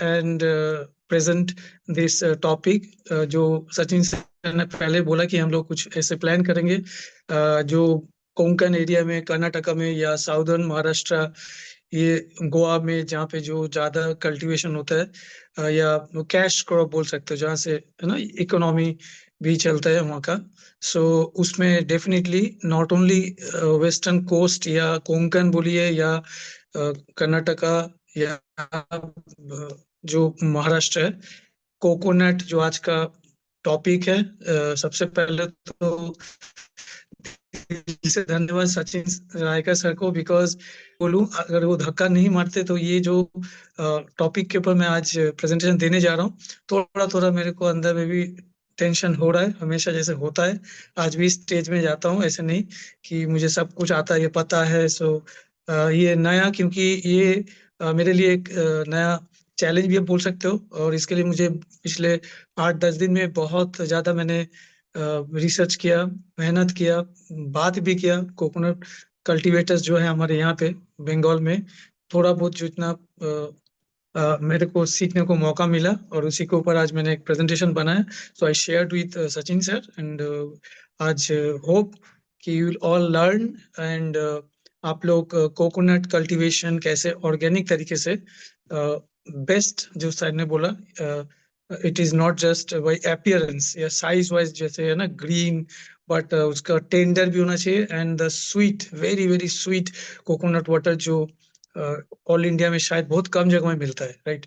and present this topic जो Sachin sir ने पहले बोला कि हम लोग कुछ ऐसे प्लान करेंगे जो कोंकण एरिया में, कर्नाटका में या साउदर्न महाराष्ट्र, ये गोवा में जहाँ पे जो ज्यादा कल्टीवेशन होता है या कैश क्रॉप बोल सकते हो, जहाँ से है ना इकोनॉमी भी चलता है वहाँ का। सो उसमें definitely not only western coast या कोंकण बोलिए या कर्नाटका या जो महाराष्ट्र है, कोकोनट जो आज का टॉपिक है। सबसे पहले तो से धन्यवाद सचिन रायकर सर को, बिकॉज बोलूं अगर वो धक्का नहीं मारते तो ये जो टॉपिक के ऊपर मैं आज प्रेजेंटेशन देने जा रहा हूँ, थोड़ा थोड़ा मेरे को अंदर में भी टेंशन हो रहा है, हमेशा जैसे होता है। आज भी स्टेज में जाता हूँ, ऐसे नहीं कि मुझे सब कुछ आता है, ये पता है। सो ये नया, क्योंकि ये मेरे लिए एक नया चैलेंज भी आप बोल सकते हो, और इसके लिए मुझे पिछले 8-10 दिन में बहुत ज्यादा मैंने रिसर्च किया, मेहनत किया, बात भी किया कोकोनट कल्टीवेटर्स जो है हमारे यहाँ पे बंगाल में। थोड़ा बहुत जो इतना मेरे को सीखने को मौका मिला, और उसी के ऊपर आज मैंने एक प्रेजेंटेशन बनाया। So I shared with Sachin sir, and आज होप कि you will all learn, and आप लोग कोकोनट कल्टीवेशन कैसे ऑर्गेनिक तरीके से बेस्ट, जो सर ने बोला, it is not just by appearance या साइज वाइज जैसे है ना ग्रीन, बट उसका टेंडर भी होना चाहिए, and the sweet, very very sweet coconut water जो ऑल इंडिया में शायद बहुत कम जगह में मिलता है, राइट।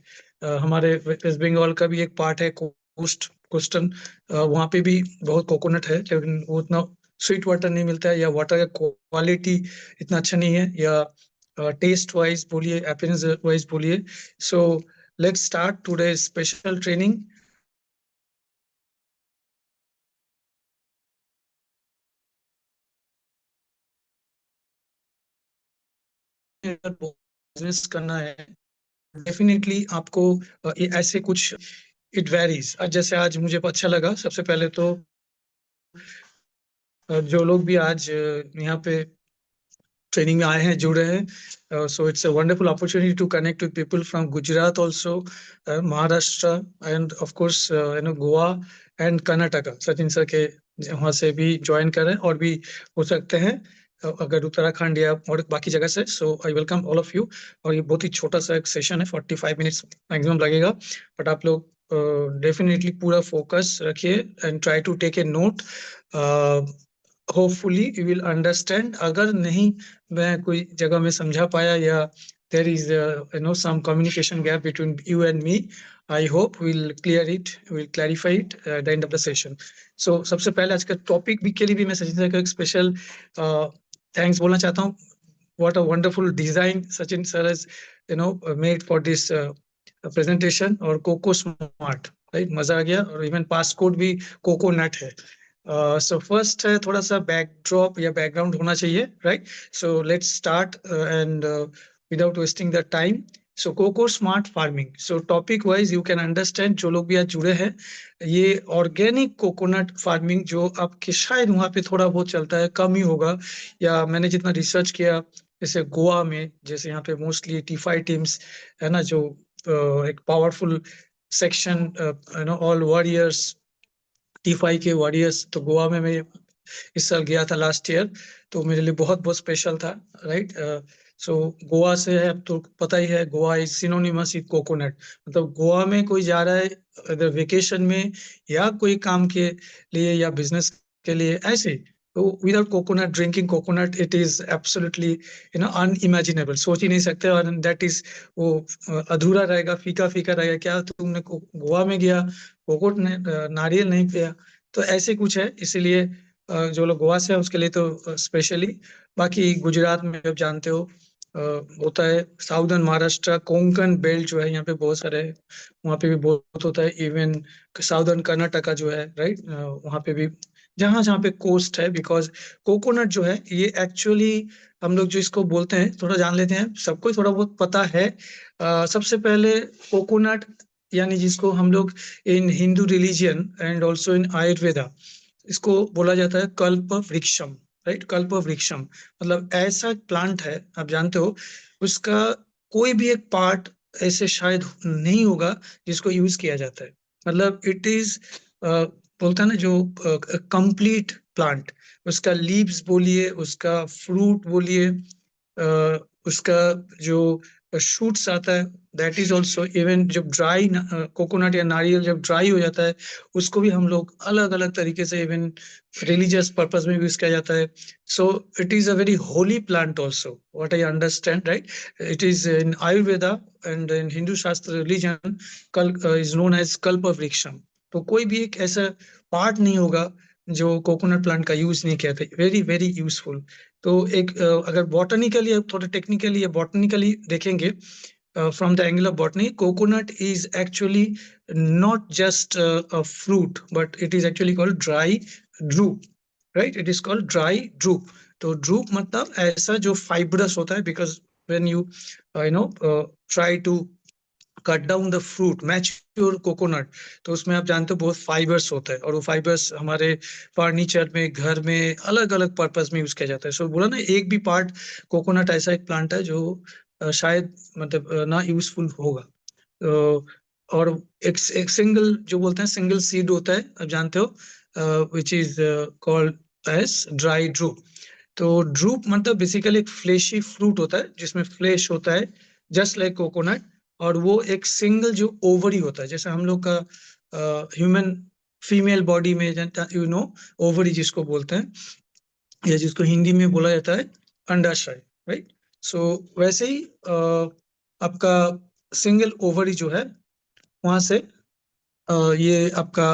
हमारे वेस्ट बंगाल का भी एक पार्ट है कोस्टन, वहाँ पे भी बहुत कोकोनट है, लेकिन वो उतना स्वीट वाटर नहीं मिलता है, या वाटर का क्वालिटी इतना अच्छा नहीं है, या टेस्ट वाइज बोलिए, अपीयरेंस वाइज बोलिए। सो let's start today special training. Business करना है, डेफिनेटली आपको ऐसे कुछ इट वेरीज। जैसे आज मुझे अच्छा लगा, सबसे पहले तो जो लोग भी आज यहाँ पे ट्रेनिंग में आए हैं, जुड़े हैं, so it's a wonderful opportunity to connect with people from Gujarat also, Maharashtra, and of course you know Goa and Karnataka. Sachin sir के वहाँ से भी ज्वाइन करें, और भी हो सकते हैं अगर उत्तराखंड या और बाकी जगह से। So I welcome all of you. और ये बहुत ही छोटा सा एक सेशन है, 45 मिनट्स मैक्सिमम लगेगा, बट आप लोग डेफिनेटली पूरा फोकस रखिए and try to take a note. Hopefully you will understand. अगर नहीं मैं कोई जगह में समझा पाया, या there is you know some communication gap between you and me, I hope will clear it, will clarify it at the end of the session. So सबसे पहले आज का टॉपिक भी के लिए भी मैं सचिन सर का एक स्पेशल थैंक्स बोलना चाहता हूँ। What a wonderful design Sachin sir has you know made for this presentation, और कोको स्मार्ट, राइट, मजा आ गया। और इवन पासकोड भी कोकोनट है। सो फर्स्ट है थोड़ा सा बैकड्रॉप या बैकग्राउंड होना चाहिए, right. So let's start and without wasting the time. So coco smart farming, so topic wise you can understand, जो लोग भी आज जुड़े हैं, ये ऑर्गेनिक कोकोनट फार्मिंग जो आपके शायद वहाँ पे थोड़ा बहुत चलता है, कम ही होगा, या मैंने जितना रिसर्च किया, जैसे गोवा में, जैसे यहाँ पे मोस्टली T5 टीम्स है ना, जो एक powerful section, you know all warriors, T5 के वॉरियर्स। तो गोवा में मैं इस साल गया था, लास्ट ईयर, तो मेरे लिए बहुत बहुत स्पेशल था, राइट। सो गोवा से है, अब तो पता ही है, Goa is synonymous with coconut. मतलब गोवा में कोई जा रहा है अगर वेकेशन में, या कोई काम के लिए या बिजनेस के लिए, ऐसे तो without coconut, drinking coconut, it is absolutely you know unimaginable, सोच ही नहीं सकते। और दैट इज वो अधूरा रहेगा, फीका फीका रहेगा। क्या तुमने गोवा में गया, कोकोनट नारियल नहीं पिया? तो ऐसे कुछ है, इसीलिए जो लोग गोवा से हैं उसके लिए तो स्पेशली। बाकी गुजरात में आप जानते हो होता है, साउदर्न महाराष्ट्र, कोंकण बेल्ट जो है यहाँ पे बहुत सारे, वहाँ पे भी बहुत होता है। इवन साउदर्न कर्नाटका जो है, राइट, वहाँ पे भी, जहाँ जहाँ पे कोस्ट है, बिकॉज कोकोनट जो है ये एक्चुअली, हम लोग जो इसको बोलते हैं, थोड़ा जान लेते हैं, सबको ही थोड़ा बहुत पता है। सबसे पहले कोकोनट, यानी जिसको हम लोग in Hindu religion and also in Ayurveda, इसको बोला जाता है कल्प वृक्षम, राइट। कल्प वृक्षम मतलब ऐसा प्लांट है, आप जानते हो, उसका कोई भी एक पार्ट ऐसे शायद नहीं होगा जिसको यूज किया जाता है। मतलब इट इज बोलता है ना जो कंप्लीट प्लांट, उसका लीव्स बोलिए, उसका फ्रूट बोलिए, उसका जो शूट्स आता है, दैट इज ऑल्सो, इवन जब ड्राई कोकोनट या नारियल जब ड्राई हो जाता है, उसको भी हम लोग अलग अलग तरीके से इवन रिलीजियस पर्पज में यूज किया जाता है। So it is a very Holi plant also, what I understand, right? It is in Ayurveda and in Hindu शास्त्र रिलीजन कल इज नोन एज कल्प वृक्षम। तो कोई भी एक ऐसा पार्ट नहीं होगा जो कोकोनट प्लांट का यूज नहीं किया था। Very very useful. तो एक अगर बॉटनिकली, थोड़ा टेक्निकली या बॉटनिकली देखेंगे, from the angle of botany, coconut is actually not just a fruit, but it is actually called dry drupe, right? It is called dry drupe. तो drupe मतलब ऐसा जो fibrous होता है, because when you try to cut down the fruit mature coconut, तो उसमें आप जानते हो बहुत फाइबर्स होता है, और वो फाइबर्स हमारे फर्नीचर में, घर में अलग अलग पर्पस में यूज किया जाता है। सो बोला ना, एक भी पार्ट कोकोनट ऐसा एक प्लांट है जो शायद मतलब ना यूजफुल होगा। और एक सिंगल जो बोलते हैं सिंगल सीड होता है, आप जानते हो, which is called as dry drupe. तो ड्रूप मतलब बेसिकली एक फ्लेशी फ्रूट होता है जिसमें फ्लेश होता है, जस्ट लाइक कोकोनट। और वो एक सिंगल जो ओवरी होता है, जैसे हम लोग का ह्यूमन फीमेल बॉडी में, ओवरी जिसको बोलते हैं, या जिसको हिंदी में बोला जाता है अंडाशय, राइट? सो वैसे ही आपका सिंगल ओवरी जो है, वहां से ये आपका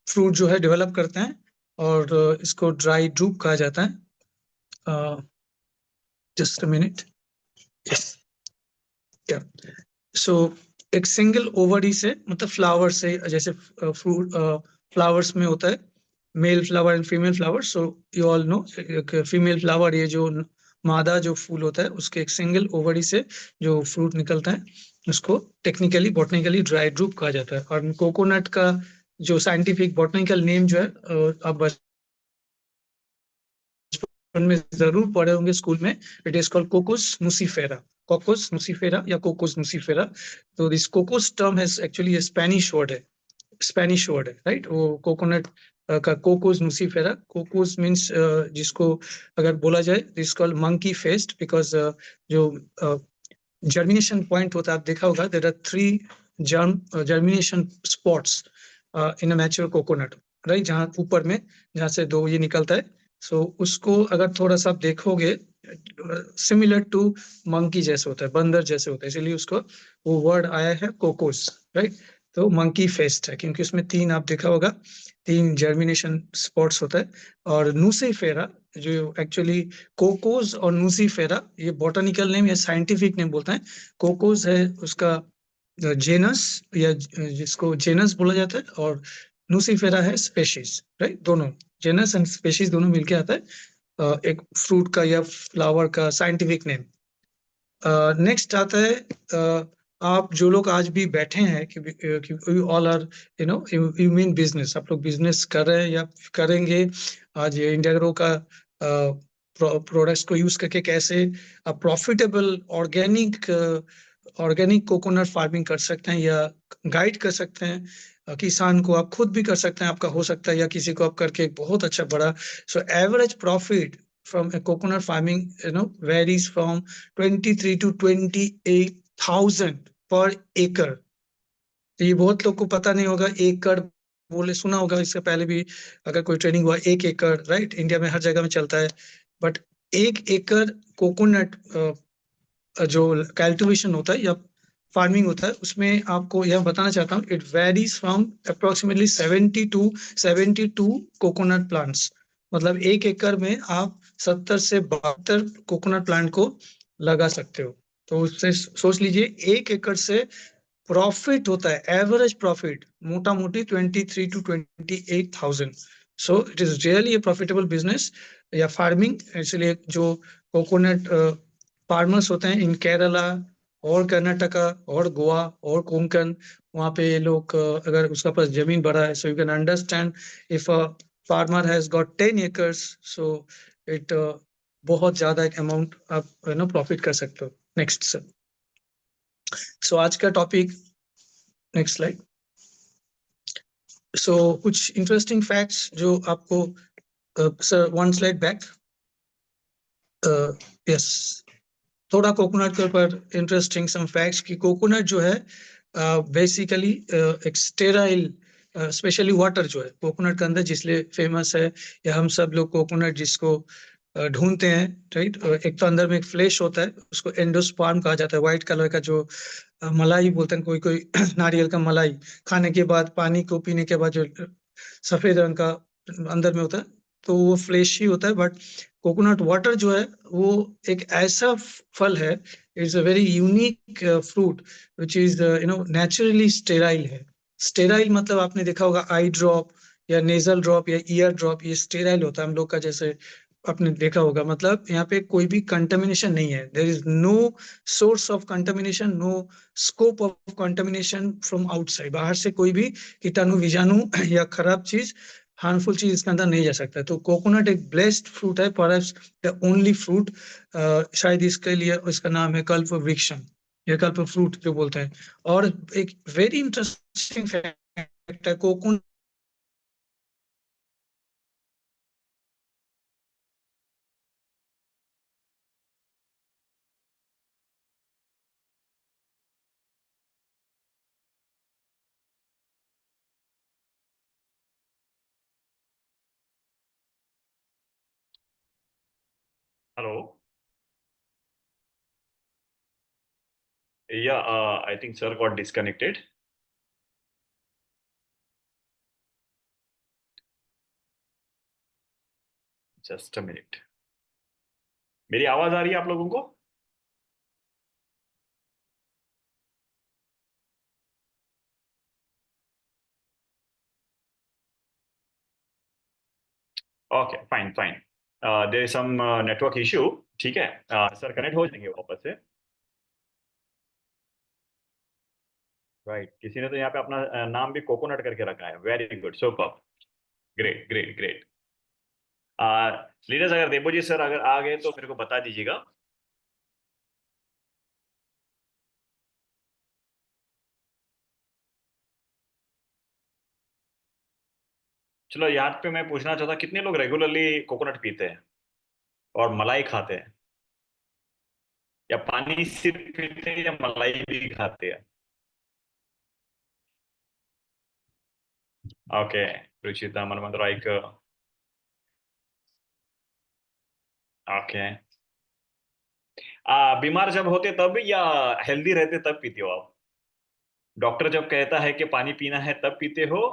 फ्रूट जो है डेवलप करते हैं, और इसको ड्राई ड्रूप कहा जाता है। Just a minute. यस, क्या? सो एक सिंगल ओवरी से, मतलब फ्लावर से, जैसे फ्रूट फ्लावर्स में होता है male flower and female flower. So you all know, एक फीमेल फ्लावर, ये जो मादा जो फूल होता है, उसके एक सिंगल ओवरी से जो फ्रूट निकलता है, उसको टेक्निकली बॉटनिकली ड्राई ड्रूप कहा जाता है। और कोकोनट का जो साइंटिफिक बॉटनिकल नेम जो है, आप में जरूर पढ़े होंगे स्कूल में, it is called cocos nucifera. Cocos nucifera या कोकोस नुसिफेरा। तो this cocos term has actually Spanish word है, स्पेनिश वर्ड है, राइट? वो कोकोनट का कोकोस नुसिफेरा, कोकोस मींस जिसको अगर बोला जाए, this called monkey face, because जो जर्मिनेशन पॉइंट होता है, आप देखा होगा, there are 3 germination spots in a mature coconut, right? जहाँ ऊपर में, जहाँ से 2 ये निकलता है। सो उसको अगर थोड़ा सा आप देखोगे, सिमिलर टू मंकी जैसे होता है, बंदर जैसे होता है, इसलिए उसको वो वर्ड आया है कोकोस, राइट? तो मंकी फेस्ट है क्योंकि उसमें 3, आप देखा होगा, 3 जर्मिनेशन स्पॉट्स होता है। और नुसिफेरा जो एक्चुअली, कोकोस और नुसिफेरा, ये बॉटनिकल नेम या साइंटिफिक नेम बोलते हैं। कोकोस है उसका जेनस, या जिसको जेनस बोला जाता है, और नुसिफेरा है स्पेशीज, राइट? दोनों जेनस एंड स्पेशीज दोनों मिलके आता है एक फ्रूट का या फ्लावर का साइंटिफिक नेम। नेक्स्ट आता है, आप जो लोग आज भी बैठे हैं, कि all are, you mean business, आप लोग बिजनेस कर रहे हैं या करेंगे। आज ये इंडिया ग्रो का प्रोडक्ट्स को यूज करके कैसे आप प्रॉफिटेबल ऑर्गेनिक कोकोनट फार्मिंग कर सकते हैं, या गाइड कर सकते हैं किसान को। आप खुद भी कर सकते हैं, आपका हो सकता है, या किसी को आप करके एक बहुत अच्छा बड़ा। So average profit from a coconut farming, varies from 23 to 28,000 per acre। तो ये बहुत लोग को पता नहीं होगा, एकड़ बोले सुना होगा इससे पहले भी, अगर कोई ट्रेनिंग हुआ, 1 एकड़, राइट? इंडिया में हर जगह में चलता है, बट 1 एकड़ कोकोनट जो कल्टीवेशन होता है या फार्मिंग होता है, उसमें आपको यह बताना चाहता हूँ, it varies from approximately 70 to 72 coconut plants. मतलब 1 एकड़ में आप 70 से 72 कोकोनट प्लांट को लगा सकते हो। तो उससे सोच लीजिए, 1 एकड़ से प्रॉफिट होता है, एवरेज प्रॉफिट मोटा मोटी 23 to 28,000। So it is really a profitable business या फार्मिंग। इसलिए जो कोकोनट फार्मर्स होते हैं इन केरला और कर्नाटका और गोवा और कोंकण, वहाँ पे ये लोग अगर उसका पास जमीन बड़ा है, so you can understand, if a farmer has got 10 acres, so it बहुत ज्यादा एक अमाउंट आप प्रॉफिट कर सकते हो। Next sir. सो आज का टॉपिक, नेक्स्ट स्लाइड। सो कुछ इंटरेस्टिंग फैक्ट्स जो आपको, sir one slide back, yes, थोड़ा कोकोनट के ऊपर इंटरेस्टिंग सम फैक्ट्स कि कोकोनट जो है बेसिकली एक स्टेराइल, स्पेशली वाटर जो है कोकोनट के अंदर जिसलिए फेमस है, या हम सब लोग कोकोनट जिसको ढूंढते हैं, राइट। एक तो अंदर में एक फ्लेश होता है, उसको एंडोस्पर्म कहा जाता है, व्हाइट कलर का जो मलाई बोलते हैं कोई कोई नारियल का मलाई खाने के बाद, पानी को पीने के बाद जो सफेद रंग का अंदर में होता है, तो वो फ्लेश ही होता है। बट कोकोनट वाटर जो है वो एक ऐसा फल है, it's a very unique fruit which is naturally sterile है। स्टेराइल मतलब आपने देखा होगा आई ड्रॉप या नेजल ड्रॉप या ईयर ड्रॉप, ये स्टेराइल होता है हम लोग का, जैसे आपने देखा होगा। मतलब यहाँ पे कोई भी कंटेमिनेशन नहीं है, there is no source of contamination, no scope of contamination from outside, बाहर से कोई भी कीटाणु विजाणु या खराब चीज, हार्मफुल चीज इसके अंदर नहीं जा सकता है। तो कोकोनट एक ब्लेस्ड फ्रूट है, परहैप्स द ओनली फ्रूट, शायद इसके लिए इसका नाम है कल्प वृक्षम या कल्प फ्रूट जो बोलते हैं। और एक वेरी इंटरेस्टिंग फैक्ट है, coconut Hello. Yeah, I think sir got disconnected. Just a minute. मेरी आवाज आ रही है आप लोगों को? Okay, fine fine. There is some network issue. ठीक है, सर कनेक्ट हो जाएंगे वापस से। राइट, किसी ने तो यहाँ पे अपना नाम भी कोकोनट करके रखा है। Very good, super, great great great. Leaders, अगर देबू जी सर अगर आ गए तो मेरे को बता दीजिएगा। चलो, यहाँ पे मैं पूछना चाहता, कितने लोग रेगुलरली कोकोनट पीते हैं और मलाई खाते हैं, या पानी सिर्फ पीते हैं या मलाई भी खाते हैं? ओके, रुचिता, मनमंत राइक। ओके, बीमार जब होते तब या हेल्दी रहते तब पीते हो आप? डॉक्टर जब कहता है कि पानी पीना है तब पीते हो?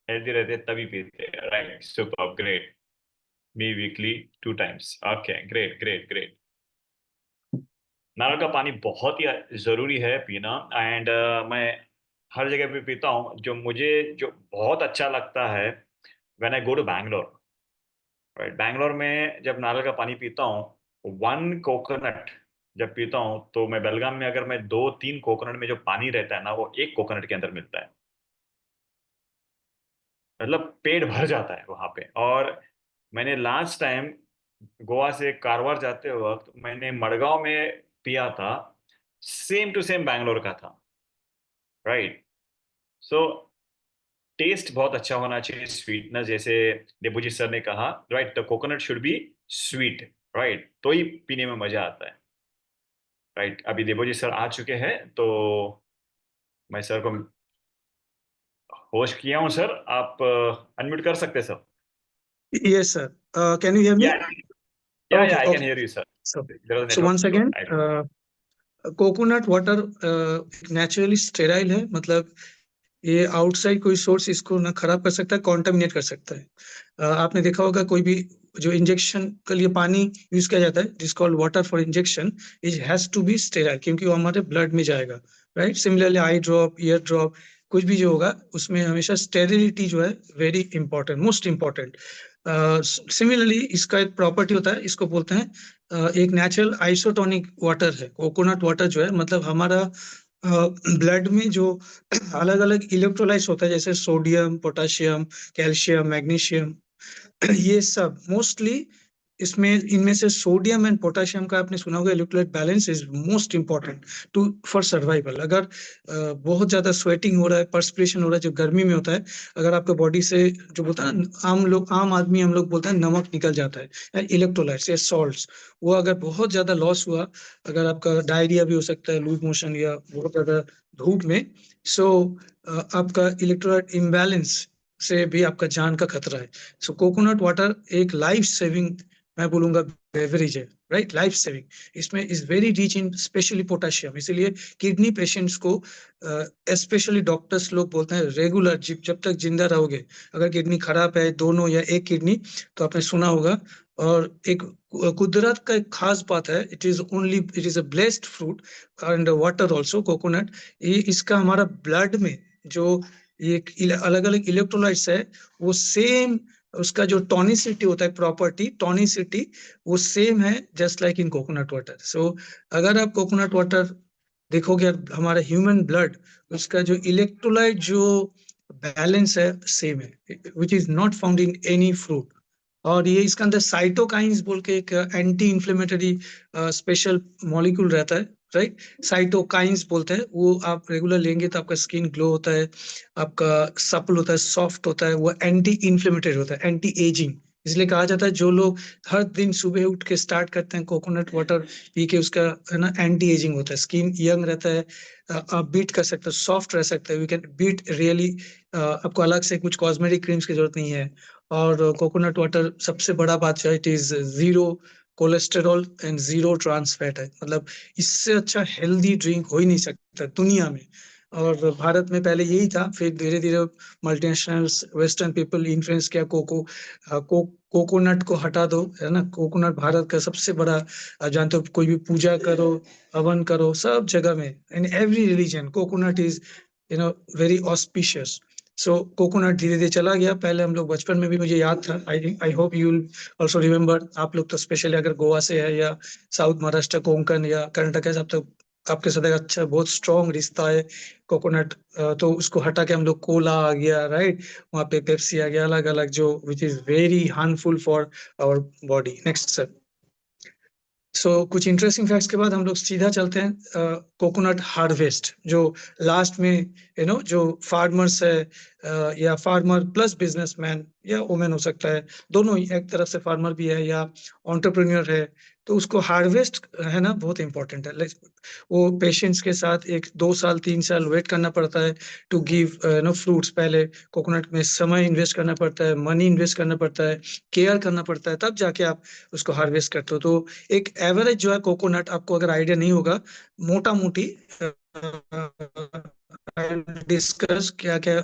हेल्दी रहते तभी पीते हैं, right, super, great. Me weekly 2 times। Okay, great great great. नारियल का पानी बहुत ही जरूरी है पीना, एंड मैं हर जगह पे पीता हूँ। जो बहुत अच्छा लगता है, when I go to Bangalore, right, Bangalore में जब नारियल का पानी पीता हूँ, 1 कोकोनट जब पीता हूँ, तो मैं बेलगाम में अगर मैं 2-3 कोकोनट में जो पानी रहता है ना, वो 1 कोकोनट के अंदर मिलता है। मतलब पेट भर जाता है वहां पे। और मैंने लास्ट टाइम गोवा से कारवार जाते वक्त मैंने मडगांव में पिया था, सेम टू सेम बैंगलोर का था, राइट। सो टेस्ट बहुत अच्छा होना चाहिए, स्वीटनेस, जैसे देबूजी सर ने कहा, right, the coconut should be sweet, right, तो ही पीने में मजा आता है, राइट। अभी देबूजी सर आ चुके हैं, तो मैं सर को होस्ट किया हूँ। सर, आप अनम्यूट कर सकते हैं sir? yes sir, can you hear me? Yeah yeah, Okay, I can okay. Hear you sir. So, there was so network once issue, again, I don't. Coconut water naturally sterile है, मतलब ये outside कोई source इसको ना खराब कर सकता है, कॉन्टामिनेट कर सकता है। आपने देखा होगा कोई भी जो इंजेक्शन के लिए पानी यूज किया जाता है, जिस called water for injection, is has to be sterile, क्योंकि वो हमारे ब्लड में जाएगा, right. Similarly eye drop, ear drop, कुछ भी जो होगा उसमें हमेशा स्टेरिलिटी जो है very important, most important. Similarly इसका एक प्रॉपर्टी होता है, इसको बोलते हैं एक नेचुरल आइसोटोनिक वाटर है कोकोनट वाटर जो है, मतलब हमारा ब्लड में जो अलग अलग इलेक्ट्रोलाइट्स होता है, जैसे सोडियम, पोटाशियम, कैल्शियम, मैग्नीशियम, ये सब मोस्टली इसमें, इनमें से सोडियम एंड पोटेशियम का आपने सुना होगा, electrolyte balance is most important to for survival. अगर बहुत ज्यादा स्वेटिंग हो रहा है, पर्सपिरेशन हो रहा है, जो गर्मी में होता है, अगर आपके बॉडी से जो बोलता है ना, आम आदमी हम लोग बोलते हैं नमक निकल जाता है, इलेक्ट्रोलाइट्स या सॉल्ट्स, वो अगर बहुत ज्यादा लॉस हुआ, अगर आपका डायरिया भी हो सकता है, लूज मोशन, या बहुत ज्यादा धूप में, सो आपका इलेक्ट्रोलाइट इम्बैलेंस से भी आपका जान का खतरा है। सो कोकोनट वाटर एक लाइफ सेविंग, मैं बोलूंगा, बेवरेज है, राइट, लाइफ सेविंग। इसमें is very rich in specially potassium, इसीलिए किडनी पेशेंट्स को स्पेशली डॉक्टर्स लोग बोलते हैं रेगुलर, जब तक जिंदा रहोगे, अगर किडनी खराब है, दोनों या एक किडनी, तो आपने सुना होगा। और एक कुदरत का एक खास बात है, it is a blessed fruit and water also, coconut. ये इसका हमारा ब्लड में जो ये अलग अलग इलेक्ट्रोलाइट्स है, वो सेम, उसका जो टॉनिसिटी होता है, प्रॉपर्टी टॉनिसिटी, वो सेम है just like in coconut water. So अगर आप कोकोनट वाटर देखोगे, हमारा ह्यूमन ब्लड, उसका जो इलेक्ट्रोलाइट जो बैलेंस है, सेम है, which is not found in any fruit. और ये इसके अंदर साइटोकाइंस बोल के एक एंटी इंफ्लेमेटरी स्पेशल मॉलिक्यूल रहता है, राइट, साइटोकाइंस बोलते हैं। वो आप रेगुलर लेंगे तो आपका स्किन ग्लो होता है, आपका सपल होता है, सॉफ्ट होता है, वो एंटी इंफ्लेमेटरी होता है, एंटी एजिंग। इसलिए कहा जाता है जो लोग हर दिन सुबह उठ के स्टार्ट करते हैं कोकोनट वाटर पी के, उसका है ना एंटी एजिंग होता है, स्किन यंग रहता है, आप बीट कर सकते हो, सॉफ्ट रह सकते हो, यू कैन बीट रियली। आपको अलग से कुछ कॉस्मेटिक क्रीम्स की जरूरत नहीं है। और कोकोनट वाटर सबसे बड़ा बात है, it is zero cholesterol and zero trans fat है, मतलब इससे अच्छा हेल्दी ड्रिंक हो ही नहीं सकता दुनिया में। और भारत में पहले यही था, फिर धीरे धीरे मल्टीनेशनल्स, वेस्टर्न पीपल इन्फ्लुएंस किया, कोकोनट को हटा दो, है ना, कोकोनट भारत का सबसे बड़ा, जानते हो, कोई भी पूजा करो, हवन करो, सब जगह में, in every religion coconut is very auspicious. So coconut धीरे धीरे चला गया, पहले हम लोग बचपन में भी, मुझे याद था, आई hope you will also remember, आप लोग तो स्पेशली अगर गोवा से है, या साउथ महाराष्ट्र, कोंकण या कर्नाटक है, सब तो आपके साथ एक अच्छा बहुत स्ट्रॉन्ग रिश्ता है कोकोनट। तो उसको हटा के हम लोग कोला आ गया, राइट, वहाँ पे पेप्सी आ गया, अलग अलग, जो which is very harmful for our body. Next sir. कुछ इंटरेस्टिंग फैक्ट्स के बाद हम लोग सीधा चलते हैं कोकोनट हार्वेस्ट, जो लास्ट में, जो फार्मर्स है, या फार्मर प्लस बिजनेसमैन या वुमेन हो सकता है, दोनों ही, एक तरफ से फार्मर भी है या एंटरप्रेन्योर है, तो उसको हार्वेस्ट, है ना, बहुत इंपॉर्टेंट है। वो पेशेंस के साथ 1 2 साल 3 साल वेट करना पड़ता है टू गिव फ्रूट्स। पहले कोकोनट में समय इन्वेस्ट करना पड़ता है, मनी इन्वेस्ट करना पड़ता है, केयर करना पड़ता है, तब जाके आप उसको हार्वेस्ट करते हो। तो एक एवरेज जो है कोकोनट, आपको अगर आइडिया नहीं होगा, मोटा मोटी डिस्कस क्या क्या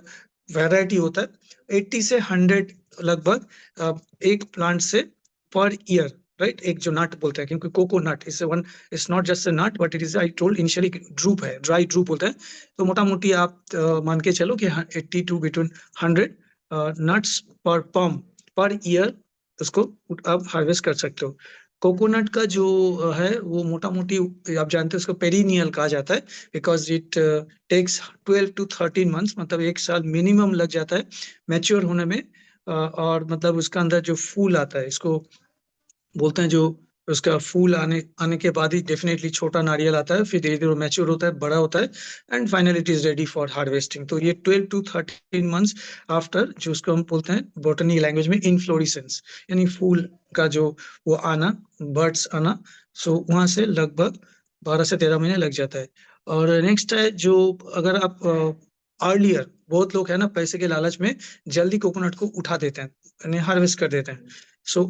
वैरायटी होता है, 80 से 100 लगभग, एक प्लांट से पर ईयर, राइट, एक जो नट बोलते हैं, क्योंकि coconut is one, it's not just a nut, but it is, I told initially, drupe है, ड्राई ड्रूप बोलते हैं। तो मोटा मोटी आप मान के चलो कि 80 टू बिटवीन 100 नट्स पर पम पर ईयर, उसको आप हार्वेस्ट कर सकते हो। कोकोनट का जो है, वो मोटा मोटी, आप जानते हो, उसको पेरिनियल कहा जाता है, because it takes 12 to 13 months, मतलब 1 साल मिनिमम लग जाता है मैच्योर होने में। और मतलब उसका अंदर जो फूल आता है, इसको बोलते हैं, जो उसका फूल आने आने के बाद ही डेफिनेटली छोटा नारियल आता है, फिर धीरे धीरे मैच्योर होता है, बड़ा होता है, and finally it is ready for harvesting. तो ये 12 to 13 months आफ्टर, जो उसको हम बोलते हैं बॉटनी लैंग्वेज में इन्फ्लोरिसेंस, यानी फूल का जो वो आना, बर्ड्स आना, सो वहां से लगभग 12 से 13 महीने लग जाता है। और नेक्स्ट है जो, अगर आप अर्लियर, बहुत लोग है ना पैसे के लालच में जल्दी कोकोनट को उठा देते हैं, यानी हार्वेस्ट कर देते हैं।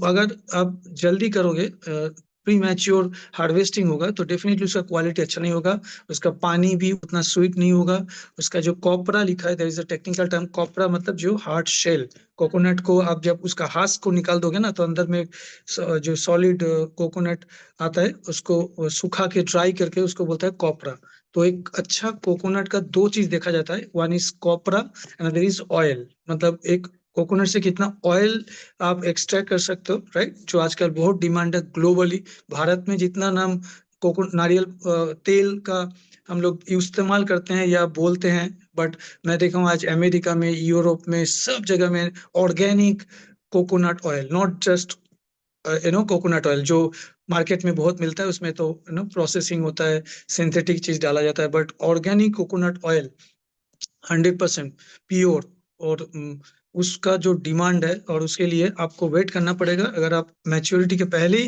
अगर आप जल्दी करोगे, प्री मैच्योर हार्वेस्टिंग होगा, तो डेफिनेटली उसका क्वालिटी अच्छा नहीं होगा, उसका पानी भी उतना स्वीट नहीं होगा, उसका जो कॉपरा लिखा है, there is a technical term copra, मतलब जो हार्ड शेल, कोकोनट को आप जब उसका हाथ को निकाल दोगे ना, तो अंदर में जो सॉलिड कोकोनट आता है, उसको सुखा के ड्राई करके उसको बोलता है कॉपरा। तो एक अच्छा कोकोनट का दो चीज देखा जाता है, one is copra, another is oil, मतलब एक कोकोनट से कितना ऑयल आप एक्सट्रैक्ट कर सकते हो, राइट, जो आजकल बहुत डिमांड है ग्लोबली। भारत में जितना नाम नारियल तेल का हम लोग इस्तेमाल करते हैं या बोलते हैं, बट मैं देखा हूँ आज अमेरिका में, यूरोप में, सब जगह में organic coconut oil, not just coconut oil जो मार्केट में बहुत मिलता है, उसमें तो प्रोसेसिंग होता है, सिंथेटिक चीज डाला जाता है, but organic coconut oil 100% pure. और उसका जो डिमांड है, और उसके लिए आपको वेट करना पड़ेगा। अगर आप मैच्योरिटी के पहले ही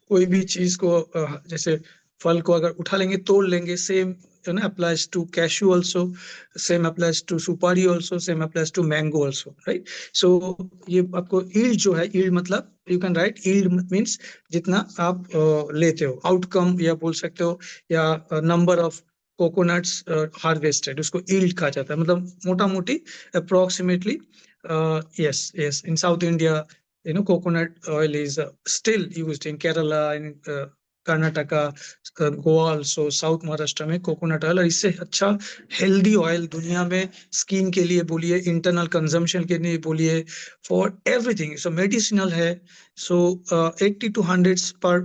कोई भी चीज को जैसे फल को अगर उठा लेंगे, तोड़ लेंगे, same applies to cashew also, same applies to सुपारी also, same applies to mango also, right? So ये आपको yield जो है, yield मतलब you can right yield means जितना आप लेते हो, आउटकम या बोल सकते हो, या नंबर ऑफ कोकोनट्स हार्वेस्टेड, उसको यील्ड कहा जाता है। मतलब मोटा मोटी approximately, yes, yes, in South India, coconut oil is still used in Kerala, in Karnataka, Goa also, South Maharashtra में कोकोनट ऑयल। और इससे अच्छा हेल्दी ऑयल दुनिया में स्किन के लिए बोलिए, इंटरनल कंजम्पशन के लिए बोलिए, फॉर एवरीथिंग, सो मेडिसिनल है। सो 80 to 100 पर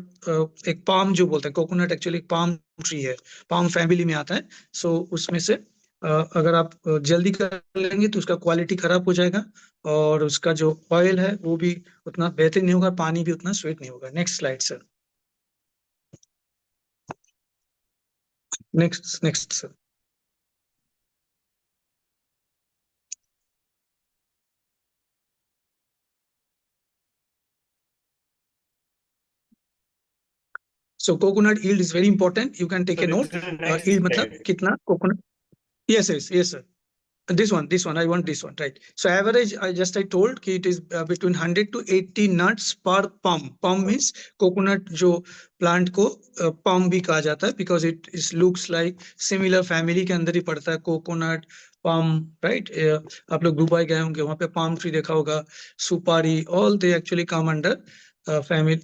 एक पाम जो बोलते हैं, कोकोनट एक्चुअली एक पाम ट्री है, पाम फैमिली में आता है। सो उसमें से अगर आप जल्दी कर लेंगे तो उसका क्वालिटी खराब हो जाएगा, और उसका जो ऑयल है वो भी उतना बेहतर नहीं होगा, पानी भी उतना स्वीट नहीं होगा। Next slide sir, next sir. So coconut yield is very important, you can take So a this note. is the next yield मतलब slide. कितना coconut. Yes yes yes sir, this one, I want this one, right? So average, I told कि it is between 100 to 80 nuts per palm. Palm means coconut जो plant को palm भी कहा जाता है, because it is looks like similar family के अंदर ही पड़ता है, coconut, palm, right? आप लोग दुबई गए होंगे, वहाँ पे palm tree देखा होगा, सुपारी, all they actually come under family,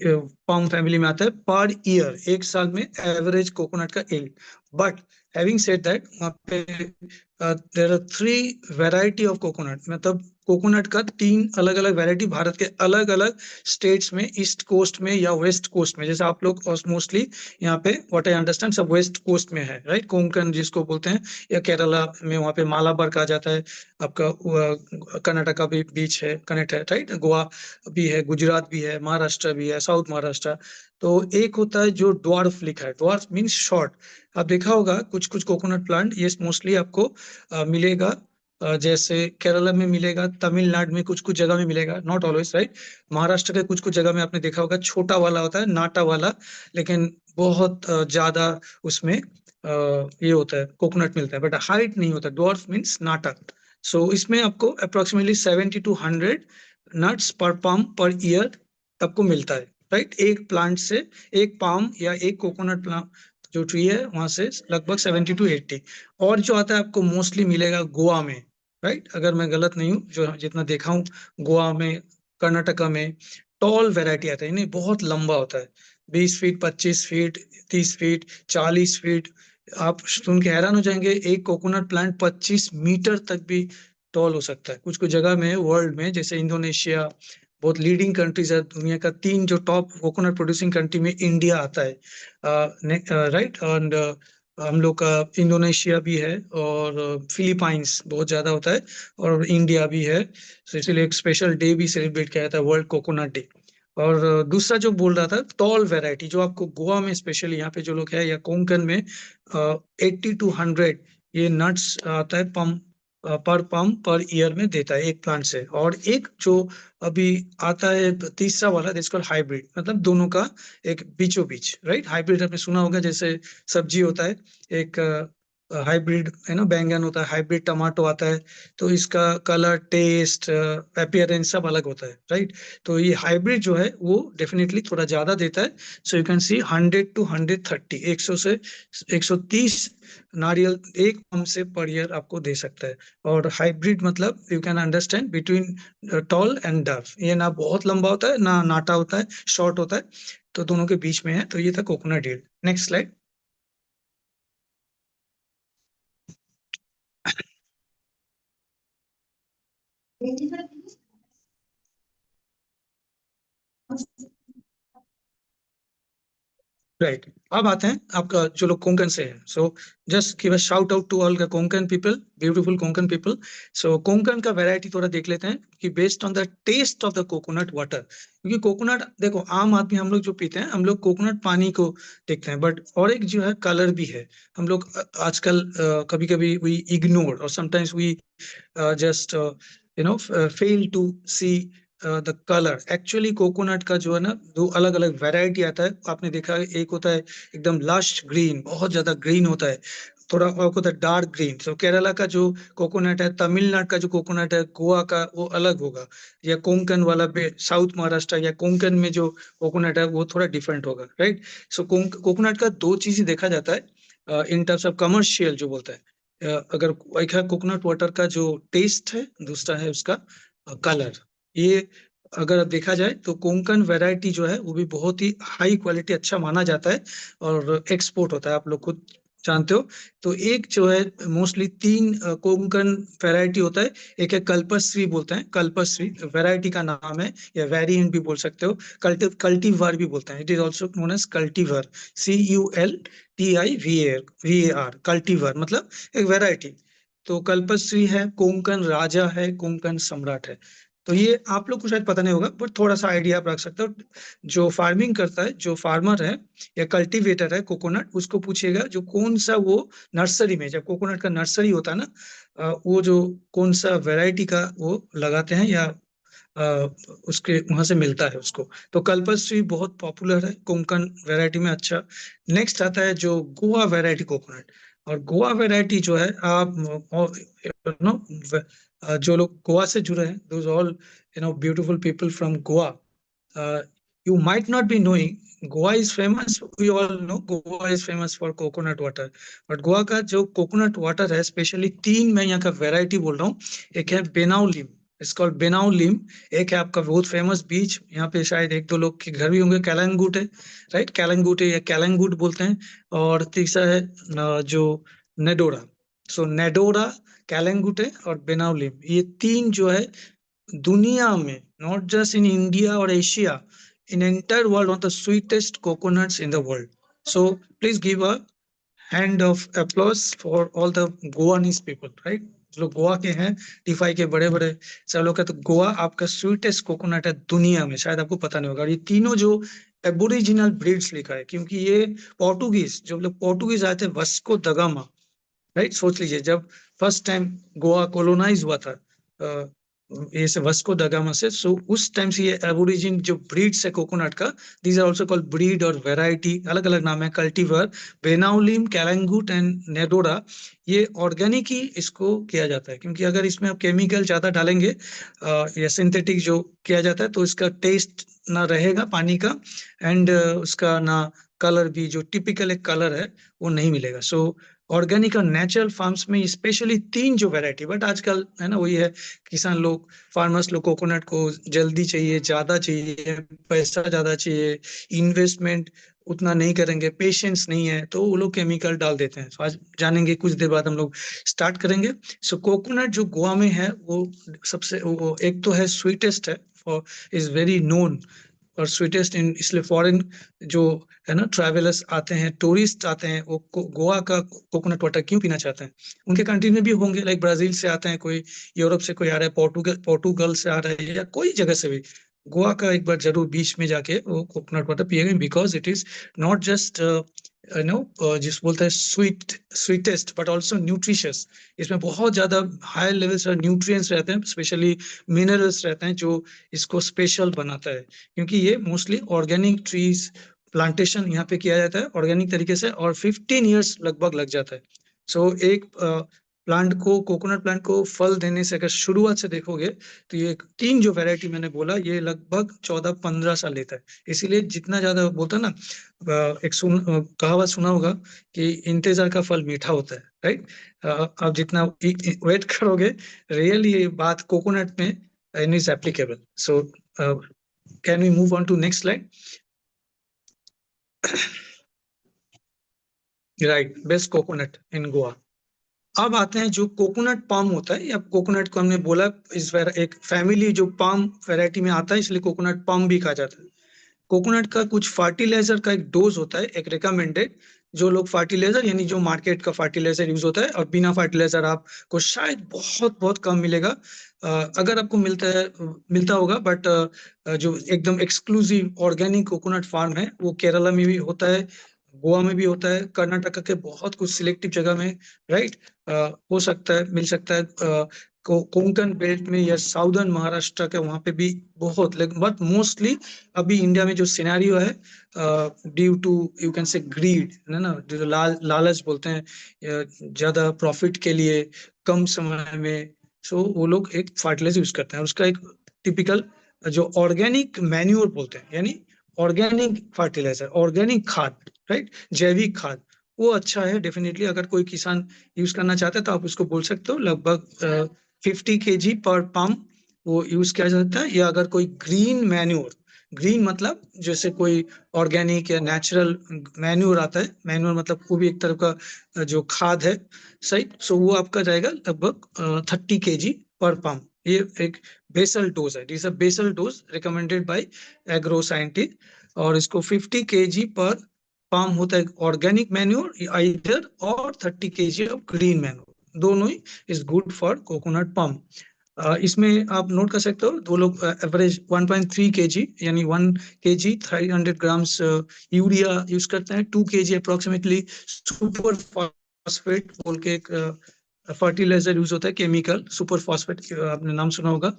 palm family में आता है। पर ईयर, एक साल में एवरेज कोकोनट का yield। But having said that, वहाँ पे there are 3 variety of coconut, मतलब कोकोनट का 3 अलग अलग वैरायटी भारत के अलग अलग स्टेट्स में, ईस्ट कोस्ट में या वेस्ट कोस्ट में। जैसे आप लोग मोस्टली यहाँ पे, व्हाट आई अंडरस्टैंड, सब वेस्ट कोस्ट में है, राइट? कोंकण जिसको बोलते हैं, या केरला में वहाँ पे मालाबार कहा जाता है। आपका कर्नाटका भी बीच है, कनेक्ट है, राइट? गोवा भी है, गुजरात भी है, महाराष्ट्र भी है, साउथ महाराष्ट्र। तो एक होता है जो ड्वार्फ लिखा है, ड्वार्फ मीन्स शॉर्ट। आप देखा होगा कुछ कुछ कोकोनट प्लांट, ये मोस्टली आपको मिलेगा, जैसे केरला में मिलेगा, तमिलनाडु में कुछ कुछ जगह में मिलेगा, नॉट ऑलवेज, राइट? महाराष्ट्र के कुछ कुछ जगह में आपने देखा होगा, छोटा वाला होता है, नाटा वाला, लेकिन बहुत ज्यादा उसमें ये होता है, कोकोनट मिलता है, बट हाइट नहीं होता। ड्वार्फ मीन्स नाटा। सो इसमें आपको अप्रोक्सीमेटली 70 to 100 नट्स पर पाम पर ईयर आपको मिलता है, राइट? एक प्लांट से, एक पाम या एक कोकोनट प्लांट जो ट्री है, वहां से लगभग 70 to 80। और जो आता है आपको मोस्टली मिलेगा गोवा में, राइट? अगर मैं गलत नहीं हूँ, जो जितना देखा हूँ, गोवा में, कर्नाटका में टॉल वेराइटी आता है, नहीं बहुत लंबा होता है, 20 फीट, 25 फीट, 30 फीट, 40 फीट। आप सुन के हैरान हो जाएंगे, एक कोकोनट प्लांट 25 मीटर तक भी टॉल हो सकता है। कुछ कुछ जगह में वर्ल्ड में, जैसे इंडोनेशिया, बहुत लीडिंग कंट्रीज है दुनिया का, 3 जो टॉप कोकोनट प्रोड्यूसिंग कंट्री में इंडिया आता है, राइट? एंड हम लोग का इंडोनेशिया भी है, और फिलीपाइंस बहुत ज्यादा होता है, और इंडिया भी है। तो इसलिए एक स्पेशल डे भी सेलिब्रेट किया जाता है, वर्ल्ड कोकोनट डे। और दूसरा जो बोल रहा था, टॉल वैरायटी जो आपको गोवा में स्पेशली, यहाँ पे जो लोग है, या कोंकण में 80 to 100 ये नट्स आता है, पम पर पम पर ईयर में देता है एक प्लांट से। और एक जो अभी आता है तीसरा वाला, जिसको हाइब्रिड, मतलब दोनों का एक बीचों बीच, राइट? हाइब्रिड आपने सुना होगा, जैसे सब्जी होता है एक हाइब्रिड, है ना, बैंगन होता है, हाइब्रिड टमाटो आता है, तो इसका कलर, टेस्ट, अपियरेंस सब अलग होता है, राइट? तो ये हाइब्रिड जो है वो डेफिनेटली थोड़ा ज्यादा देता है। So you can see 100 to 130, 100 से 130 नारियल एक पम से पर ईयर आपको दे सकता है। और हाइब्रिड मतलब you can understand between tall and dwarf, ये ना बहुत लंबा होता है ना नाटा होता है, शॉर्ट होता है, तो दोनों के बीच में है। तो ये था coconut deal. Next slide. Right. अब आते हैं आपका जो लोग कोंकण से हैं, so just give a shout out to all the Konkan people, beautiful Konkan people. So Konkan का वैरायटी थोड़ा देख लेते हैं कि based on the taste of the coconut water, क्योंकि कोकोनट देखो आम आदमी हम लोग जो पीते हैं, हम लोग कोकोनट पानी को देखते हैं, बट और एक जो है कलर भी है। हम लोग आजकल कभी कभी वी इग्नोर और sometimes we just fail to see the colour. Actually coconut का जो है ना, दो अलग अलग वैरायटी आता है, आपने देखा है, एक होता है एकदम लश ग्रीन, बहुत ज्यादा ग्रीन होता है, थोड़ा और होता है डार्क ग्रीन। तो केरला का जो कोकोनट है, तमिलनाडु का जो कोकोनट है, गोवा का वो अलग होगा, या कोंकण वाला साउथ महाराष्ट्र या कोंकण में जो कोकोनट है वो थोड़ा डिफरेंट होगा, राइट। सो कोकोनट का दो चीज देखा जाता है इन टर्म्स ऑफ कमर्शियल जो बोलता है। अगर एक है कोकोनट वाटर का जो टेस्ट है, दूसरा है उसका कलर। ये अगर देखा जाए तो कोंकण वैरायटी जो है वो भी बहुत ही हाई क्वालिटी अच्छा माना जाता है और एक्सपोर्ट होता है, आप लोग खुद जानते हो। तो एक जो है मोस्टली तीन कोंकण वैरायटी होता है। एक है कल्पश्री बोलते हैं, कल्पश्री वैरायटी का नाम है, या वेरिएंट भी बोल सकते हो। कल्टीवर भी बोलते हैं, it is also known as cultivar, CULTIVAR, cultivar मतलब एक वैरायटी। तो कल्पश्री है, कोंकण राजा है, कोंकण सम्राट है। तो ये आप लोग को शायद पता नहीं होगा, बट थोड़ा सा आइडिया आप रख सकते हो। जो फार्मिंग करता है, जो फार्मर है या कल्टीवेटर है कोकोनट, उसको पूछिएगा जो कौन सा वो नर्सरी में, जब कोकोनट का नर्सरी होता है ना, वो जो कौन सा वैरायटी का वो लगाते हैं या अ, उसके वहां से मिलता है उसको। तो कल्पश्री बहुत पॉपुलर है कोंकण वैरायटी में। अच्छा, नेक्स्ट आता है जो गोवा वैरायटी कोकोनट। और गोवा वैरायटी जो है, आप नो जो लोग गोवा से जुड़े हैं, those all beautiful people from Goa, you might not be knowing, Goa is famous, we all know Goa is famous for coconut water, but Goa का जो कोकोनट वाटर है, स्पेशली तीन मैं यहाँ का वैरायटी बोल रहा हूँ। एक है बेनाउ लिम, इट्स कॉल्ड बेनाउ लिम। एक है आपका बहुत फेमस बीच, यहाँ पे शायद एक दो लोग के घर भी होंगे, कैलंगुट है, राइट, कैलंगुट है या कैलंगुट बोलते हैं। और तीसरा है जो नेडोरा। सो नेडोरा, कैलंगुट है और बेनाउ लिम, ये तीन जो है दुनिया में, नॉट जस्ट इन इंडिया और Asia, in entire world, one of the sweetest coconuts in the world. So please give a hand of applause for all the Goanese people, right? जो लोग गोवा के हैं, टीफाई के बड़े बड़े सब लोग का, तो गोवा आपका स्वीटेस्ट कोकोनट है दुनिया में, शायद आपको पता नहीं होगा। और ये तीनों जो एबोरिजिनल ब्रीड्स लिखा है, क्योंकि ये पोर्टुगीज, जो लोग पोर्टुगीज आए थे, वास्को द गामा, राइट, सोच लीजिए जब फर्स्ट टाइम गोवा कोलोनाइज हुआ था ये से वास्को द गामा से, सो उस टाइम से ये एबोरिजिन जो ब्रीड्स है कोकोनट का, these are also called breed और वैरायटी, अलग अलग नाम है, कल्टीवर, बेनाउलिम, कैलंगुट एंड नेडोरा। ये ऑर्गेनिक ही इसको किया जाता है, क्योंकि अगर इसमें आप केमिकल ज्यादा डालेंगे या सिंथेटिक जो किया जाता है, तो इसका टेस्ट ना रहेगा पानी का, एंड उसका ना कलर भी जो टिपिकल एक कलर है वो नहीं मिलेगा। सो ऑर्गेनिक और नेचुरल फार्म्स में स्पेशली तीन जो वैरायटी, बट आजकल है ना वही है, किसान लोग, फार्मर्स लोग कोकोनट को जल्दी चाहिए, ज्यादा चाहिए, पैसा ज्यादा चाहिए, इन्वेस्टमेंट उतना नहीं करेंगे, पेशेंस नहीं है, तो वो लोग केमिकल डाल देते हैं। तो आज जानेंगे, कुछ देर बाद हम लोग स्टार्ट करेंगे। सो कोकोनट जो गोवा में है वो सबसे वो एक तो है स्वीटेस्ट है, और इज वेरी नोन और स्वीटेस्ट इन, इसलिए फॉरेन जो है ना ट्रैवलर्स आते हैं, टूरिस्ट आते हैं, वो गोवा का कोकोनट वाटर क्यों पीना चाहते हैं। उनके कंट्री में भी होंगे, लाइक ब्राजील से आते हैं कोई, यूरोप से कोई आ रहा है, पोर्टुगल से आ रहा है, या कोई जगह से भी, गोवा का एक बार जरूर बीच में जाके वो कोकोनट वाटर पिएगा, because it is not just जिस बोलते हैं स्वीटेस्ट, बट ऑल्सो न्यूट्रिशियस। इसमें बहुत ज्यादा हाई लेवल्स ऑफ न्यूट्रिएंट्स रहते हैं, स्पेशली मिनरल्स रहते हैं, जो इसको स्पेशल बनाता है। क्योंकि ये मोस्टली ऑर्गेनिक ट्रीज प्लांटेशन यहाँ पे किया जाता है ऑर्गेनिक तरीके से, और 15 ईयर्स लगभग लग जाता है। सो एक प्लांट को, कोकोनट प्लांट को फल देने से अगर शुरुआत से देखोगे, तो ये तीन जो वैरायटी मैंने बोला, ये लगभग 14-15 साल लेता है। इसीलिए जितना ज्यादा बोलता है ना, एक कहावत सुना होगा कि इंतजार का फल मीठा होता है, राइट। आप जितना वेट करोगे, रियली ये बात कोकोनट में is applicable. So can we move on to next slide. Right, best coconut in Goa. अब आते हैं जो कोकोनट पाम होता है, या कोकोनट को हमने बोला, इस एक फैमिली जो पाम वैरायटी में आता है, इसलिए कोकोनट पाम भी कहा जाता है। कोकोनट का कुछ फर्टिलाइजर का एक डोज होता है, एक रिकमेंडेड, जो लोग फर्टिलाइजर यानी जो मार्केट का फर्टिलाइजर यूज होता है, और बिना फर्टिलाइजर आपको शायद बहुत बहुत कम मिलेगा। अगर आपको मिलता होगा, बट जो एकदम एक्सक्लूसिव ऑर्गेनिक कोकोनट फार्म है वो केरला में भी होता है, गोवा में भी होता है, कर्नाटका के बहुत कुछ सिलेक्टिव जगह में, राइट, हो सकता है, मिल सकता है। कोंकण बेल्ट में या साउदर्न महाराष्ट्र के वहां पे भी बहुत, लेकिन बट मोस्टली अभी इंडिया में जो सिनेरियो है, due to you can say greed, है ना, जो लालच बोलते हैं, ज्यादा प्रॉफिट के लिए कम समय में, सो वो लोग एक फर्टिलाइजर यूज करते हैं। और उसका एक टिपिकल जो ऑर्गेनिक मैन्यूर बोलते हैं, यानी ऑर्गेनिक फर्टिलाइजर, ऑर्गेनिक खाद, राइट, जैविक खाद, वो अच्छा है डेफिनेटली। अगर कोई किसान यूज करना चाहता है तो आप उसको बोल सकते हो, लगभग 50 kg पर पम्प वो यूज किया जाता है। या अगर कोई ग्रीन मैन्योर, ग्रीन मतलब जैसे कोई ऑर्गेनिक या नेचुरल मैन्योर आता है, मैन्योर मतलब वो भी एक तरह का जो खाद है, सही, सो वो आपका जाएगा लगभग 30 kg पर पम्प। ये एक बेसल डोज है, this a basal dose recommended by agro scientist. और इसको 50 kg पर पम्प होता है ऑर्गेनिक मैन्योर आइदर, और 30 kg ऑफ ग्रीन मैन्योर, दोनों he is good for coconut pump. इसमें आप नोट कर सकते हो, दो लोग एवरेज 1.3 kg यानी 1 kg 300 ग्राम्स यूरिया यूज करते हैं, 2 kg अप्रोक्सीमेटली सुपर फॉस्फेट बोल के एक फर्टिलाइजर यूज होता है, केमिकल सुपर फॉस्फेट, आपने नाम सुना होगा,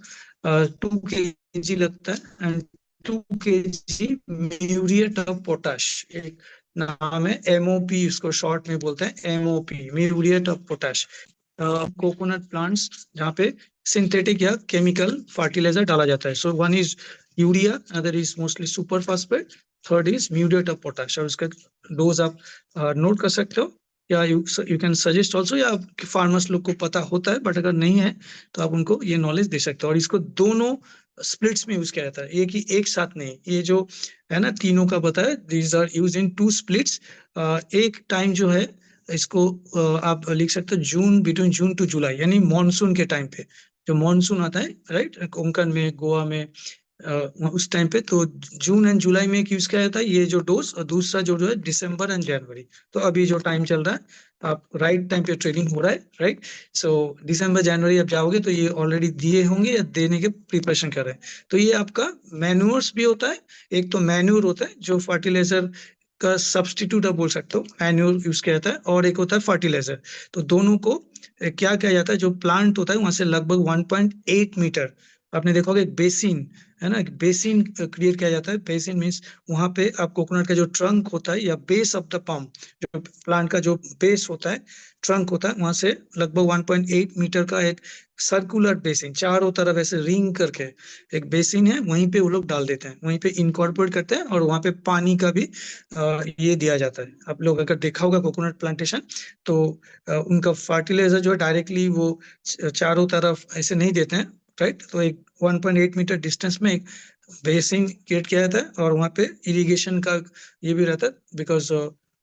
2 kg लगता है। And 2 kg muriate of potash, एक नाम है एमओपी, इसको शॉर्ट में बोलते हैं MOP, muriate of potash. Coconut plants जहाँ पे सिंथेटिक या केमिकल फर्टिलाइजर डाला जाता है, so one is urea, other is mostly super phosphate, third is muriate of potash. और उसका डोज आप नोट कर सकते हो, या यू कैन सजेस्ट ऑल्सो, या फार्मर्स लोग को पता होता है, बट अगर नहीं है तो आप उनको ये नॉलेज दे सकते हो। और इसको दोनों स्प्लिट्स में यूज किया जाता है, एक साथ नहीं। ये जो है ना तीनों का बताया, these are used in 2 splits. एक टाइम जो है इसको आप लिख सकते हो जून, बिटवीन जून टू जुलाई, यानी मानसून के टाइम पे, जो मानसून आता है, राइट, कोंकण में, गोवा में, उस टाइम पे, तो जून एंड जुलाई में यूज किया जाता है ये जो डोज। और दूसरा जो है दिसंबर एंड जनवरी, तो अभी जो टाइम चल रहा है, आप राइट टाइम पे ट्रेनिंग हो रहा है, राइट, सो दिसंबर जनवरी आप जाओगे तो ये ऑलरेडी दिए होंगे या देने के प्रिपरेशन कर रहे हैं। तो ये आपका मैन्योर्स भी होता है, एक तो मैन्योर होता है जो फर्टिलाइजर का सब्सटीट्यूट आप बोल सकते हो, मैन्योर यूज किया जाता है, और एक होता है फर्टिलाइजर। तो दोनों को क्या किया जाता है, जो प्लांट होता है वहां से लगभग 1.8 मीटर, आपने देखा होगा एक बेसिन, है ना, एक बेसिन क्रिएट किया जाता है। बेसिन मीन्स वहां पे आप कोकोनट का जो ट्रंक होता है या बेस ऑफ द पम्प, जो प्लांट का जो बेस होता है, ट्रंक होता है, वहां से लगभग 1.8 मीटर का एक सर्कुलर बेसिन, चारों तरफ ऐसे रिंग करके एक बेसिन है, वहीं पे वो लोग डाल देते हैं, वहीं पे इनकॉर्पोरेट करते हैं, और वहां पे पानी का भी ये दिया जाता है। आप लोग अगर देखा होगा कोकोनट प्लांटेशन, तो उनका फर्टिलाइजर जो है डायरेक्टली वो चारों तरफ ऐसे नहीं देते हैं, राइट। तो एक 1.8 मीटर डिस्टेंस में एक बेसिन क्रिएट किया जाता है, और वहाँ पे इरिगेशन का ये भी रहता है, because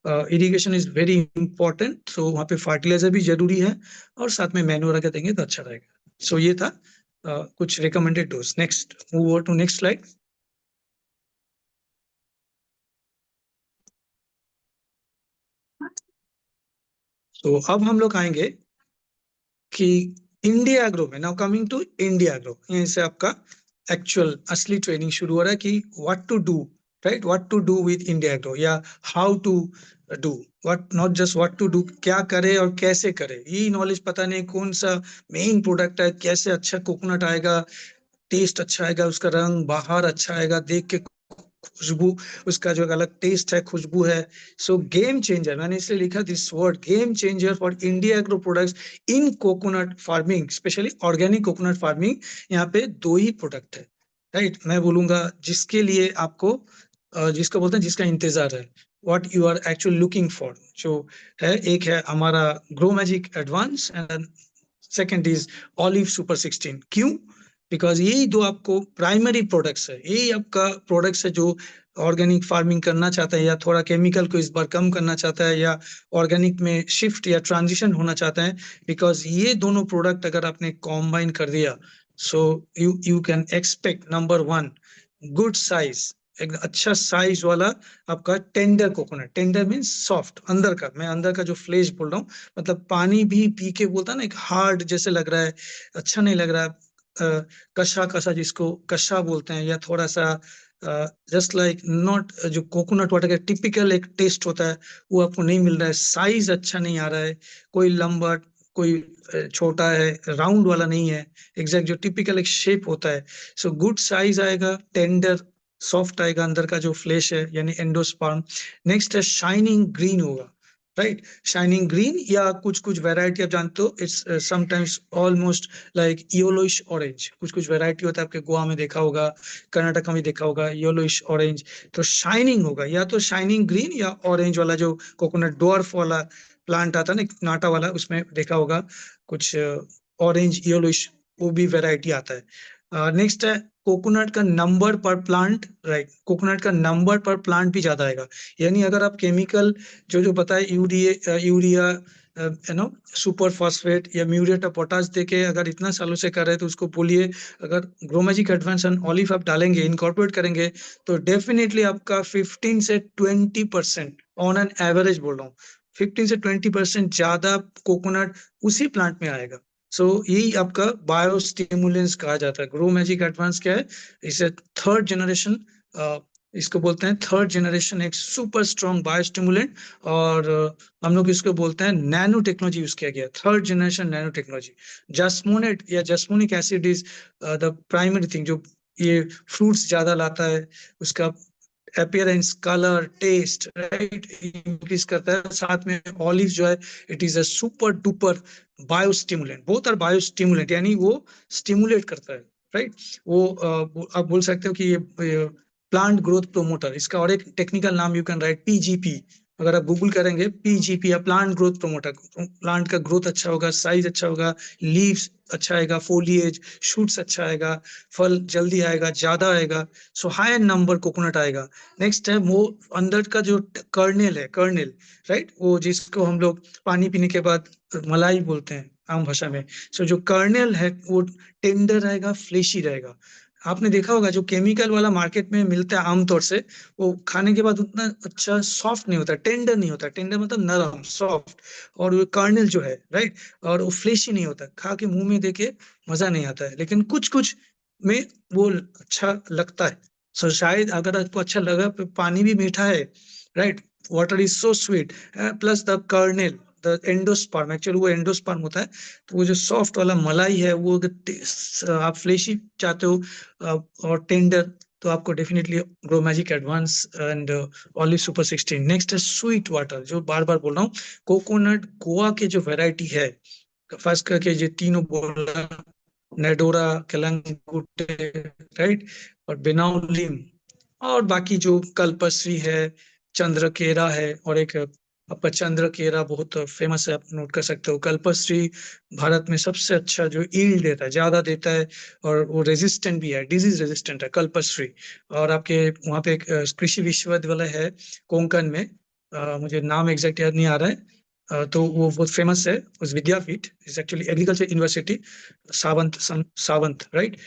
irrigation is very important, so वहाँ पे फर्टिलाइजर भी जरूरी है, और साथ में मैन्योर अगर देंगे तो अच्छा रहेगा। सो ये था कुछ recommended dose. Next, move over to next slide. तो अब हम लोग आएंगे कि इंडिया एग्रो में, now coming to India agro, यहीं से आपका एक्चुअल असली ट्रेनिंग शुरू हो रहा है कि what to do, right, what to do with India Agro, या how to do, what, not just what to do, क्या करे और कैसे करे, ये नॉलेज पता नहीं, कौन सा मेन प्रोडक्ट है, कैसे अच्छा कोकोनट आएगा, टेस्ट अच्छा आएगा, उसका रंग बाहर अच्छा आएगा, देख के खुशबू, उसका जो अलग टेस्ट है, खुशबू है। सो गेम चेंजर, मैंने इसलिए लिखा this word, game changer for India agro products in coconut farming, specially organic coconut farming. यहाँ पे दो ही प्रोडक्ट है, राइट, मैं बोलूंगा जिसके लिए आपको जिसको बोलते हैं जिसका इंतजार है, what you are actually looking for, जो है, एक है हमारा grow magic advance, and second is olive super 16। क्यों? बिकॉज यही दो आपको प्राइमरी प्रोडक्ट्स है, यही आपका प्रोडक्ट्स है जो ऑर्गेनिक फार्मिंग करना चाहता है, या थोड़ा केमिकल को इस बार कम करना चाहता है, या ऑर्गेनिक में शिफ्ट या ट्रांजिशन होना चाहता है। बिकॉज ये दोनों प्रोडक्ट अगर आपने कॉम्बाइन कर दिया, so you can expect, number one, good size, एक अच्छा साइज वाला आपका tender coconut. Tender means soft, अंदर का, मैं अंदर का जो फ्लेश बोल रहा हूँ, मतलब पानी भी पी के बोलता ना, एक हार्ड जैसे लग रहा है, अच्छा नहीं लग रहा है, कशा कशा जिसको कशा बोलते हैं, या थोड़ा सा जस्ट लाइक नॉट, जो कोकोनट वाटर का टिपिकल एक टेस्ट होता है वो आपको नहीं मिल रहा है। साइज अच्छा नहीं आ रहा है, कोई लंबा, कोई छोटा है, राउंड वाला नहीं है, एग्जैक्ट जो टिपिकल एक शेप होता है। सो गुड साइज आएगा, टेंडर सॉफ्ट आएगा, अंदर का जो फ्लेश है यानी एंडोस्पर्म। नेक्स्ट है शाइनिंग ग्रीन होगा, राइट। शाइनिंग ग्रीन, या कुछ कुछ वैरायटी आप जानते हो, it's sometimes almost like yellowish orange. कुछ कुछ वैरायटी होता है, आपके गोवा में देखा होगा, कर्नाटक में देखा होगा, येलोइश ऑरेंज। तो शाइनिंग होगा, या तो शाइनिंग ग्रीन या ऑरेंज वाला जो कोकोनट डॉर्फ वाला प्लांट आता है ना, नाटा वाला, उसमें देखा होगा कुछ ऑरेंज येलोइश, वो भी वैरायटी आता है। नेक्स्ट है कोकोनट का नंबर पर प्लांट, राइट। कोकोनट का नंबर पर प्लांट भी ज्यादा आएगा, यानी अगर आप केमिकल जो जो बताए, यूरिया सुपर फॉस्फेट या म्यूरेट ऑफ पोटाश देके अगर इतना सालों से कर रहे हैं, तो उसको बोलिए अगर ग्रोमेजिक एडवांस एंड ऑलिव आप डालेंगे, इनकॉर्पोरेट करेंगे, तो डेफिनेटली आपका 15 से 20% ऑन एन एवरेज बोल रहा हूँ, 15 से 20% ज्यादा कोकोनट उसी प्लांट में आएगा। सो यही आपका बायोस्टिमुलेंस कहा जाता है। ग्रो मैजिक एडवांस क्या है, इसे थर्ड जनरेशन, इसको बोलते हैं थर्ड जनरेशन, एक सुपर स्ट्रॉन्ग बायोस्टिमुलेंट। और हम लोग इसको बोलते हैं नैनो टेक्नोलॉजी यूज किया गया, third generation nano technology. Jasmonate या jasmonic acid is the primary thing, जो ये फ्रूट्स ज्यादा लाता है, उसका appearance, colour, taste, right, increase करता है। साथ में ऑलिव जो है, it is a super duper biostimulant, both are biostimulant, यानी वो स्टिमुलेट करता है, राइट। वो आप बोल सकते हो कि ये प्लांट ग्रोथ प्रोमोटर, इसका और एक टेक्निकल नाम यू कैन राइट पीजीपी। अगर आप गूगल करेंगे पीजीपी या प्लांट ग्रोथ प्रोमोटर, प्लांट का ग्रोथ अच्छा होगा, साइज अच्छा होगा, लीव्स अच्छा आएगा, फोलिएज, शूट्स अच्छा आएगा, फल जल्दी आएगा, ज्यादा आएगा, सो हाई नंबर कोकोनट आएगा। नेक्स्ट है वो अंदर का जो कर्नेल है, कर्नेल, राइट, वो जिसको हम लोग पानी पीने के बाद मलाई बोलते हैं आम भाषा में। सो जो कर्नेल है वो टेंडर रहेगा, फ्लेशी रहेगा। आपने देखा होगा जो केमिकल वाला मार्केट में मिलता है आमतौर से, वो खाने के बाद उतना अच्छा सॉफ्ट नहीं होता, टेंडर नहीं होता। टेंडर मतलब नरम, सॉफ्ट। और वो कर्नेल जो है, राइट, और वो फ्लेशी नहीं होता, खा के मुंह में देके मजा नहीं आता है। लेकिन कुछ कुछ में वो अच्छा लगता है। सो शायद अगर आपको अच्छा लगा, पानी भी मीठा है, right, water is so sweet, plus the kernel, the endosperm, actually वो एंडोस्पर्म होता है। तो वो जो सॉफ्ट वाला मलाई है, वो अगर आप फ्लेशी चाहते हो और टेंडर, तो आपको definitely grow magic advance and olive super 16। Next है स्वीट वाटर, जो बार बार बोल रहा हूँ, कोकोनट गोवा के जो वेराइटी है, फर्स्ट करके ये तीनों बोला, नेडोरा, कलंगुटे, राइट, और बेनाउलिम, और बाकी जो कल्पश्री है, चंद्रकेरा है, और एक आपका चंद्रकेरा बहुत फेमस है, आप नोट कर सकते हो। कल्पश्री भारत में सबसे अच्छा जो ईल्ड देता है, ज्यादा देता है, और वो रेजिस्टेंट भी है, डिजीज रेजिस्टेंट है कल्पश्री। और आपके वहाँ पे एक कृषि विश्वविद्यालय है कोंकण में, मुझे नाम एग्जैक्ट याद नहीं आ रहा है, तो वो बहुत फेमस है, उस Vidyapeeth is actually agriculture university, Sawant, right.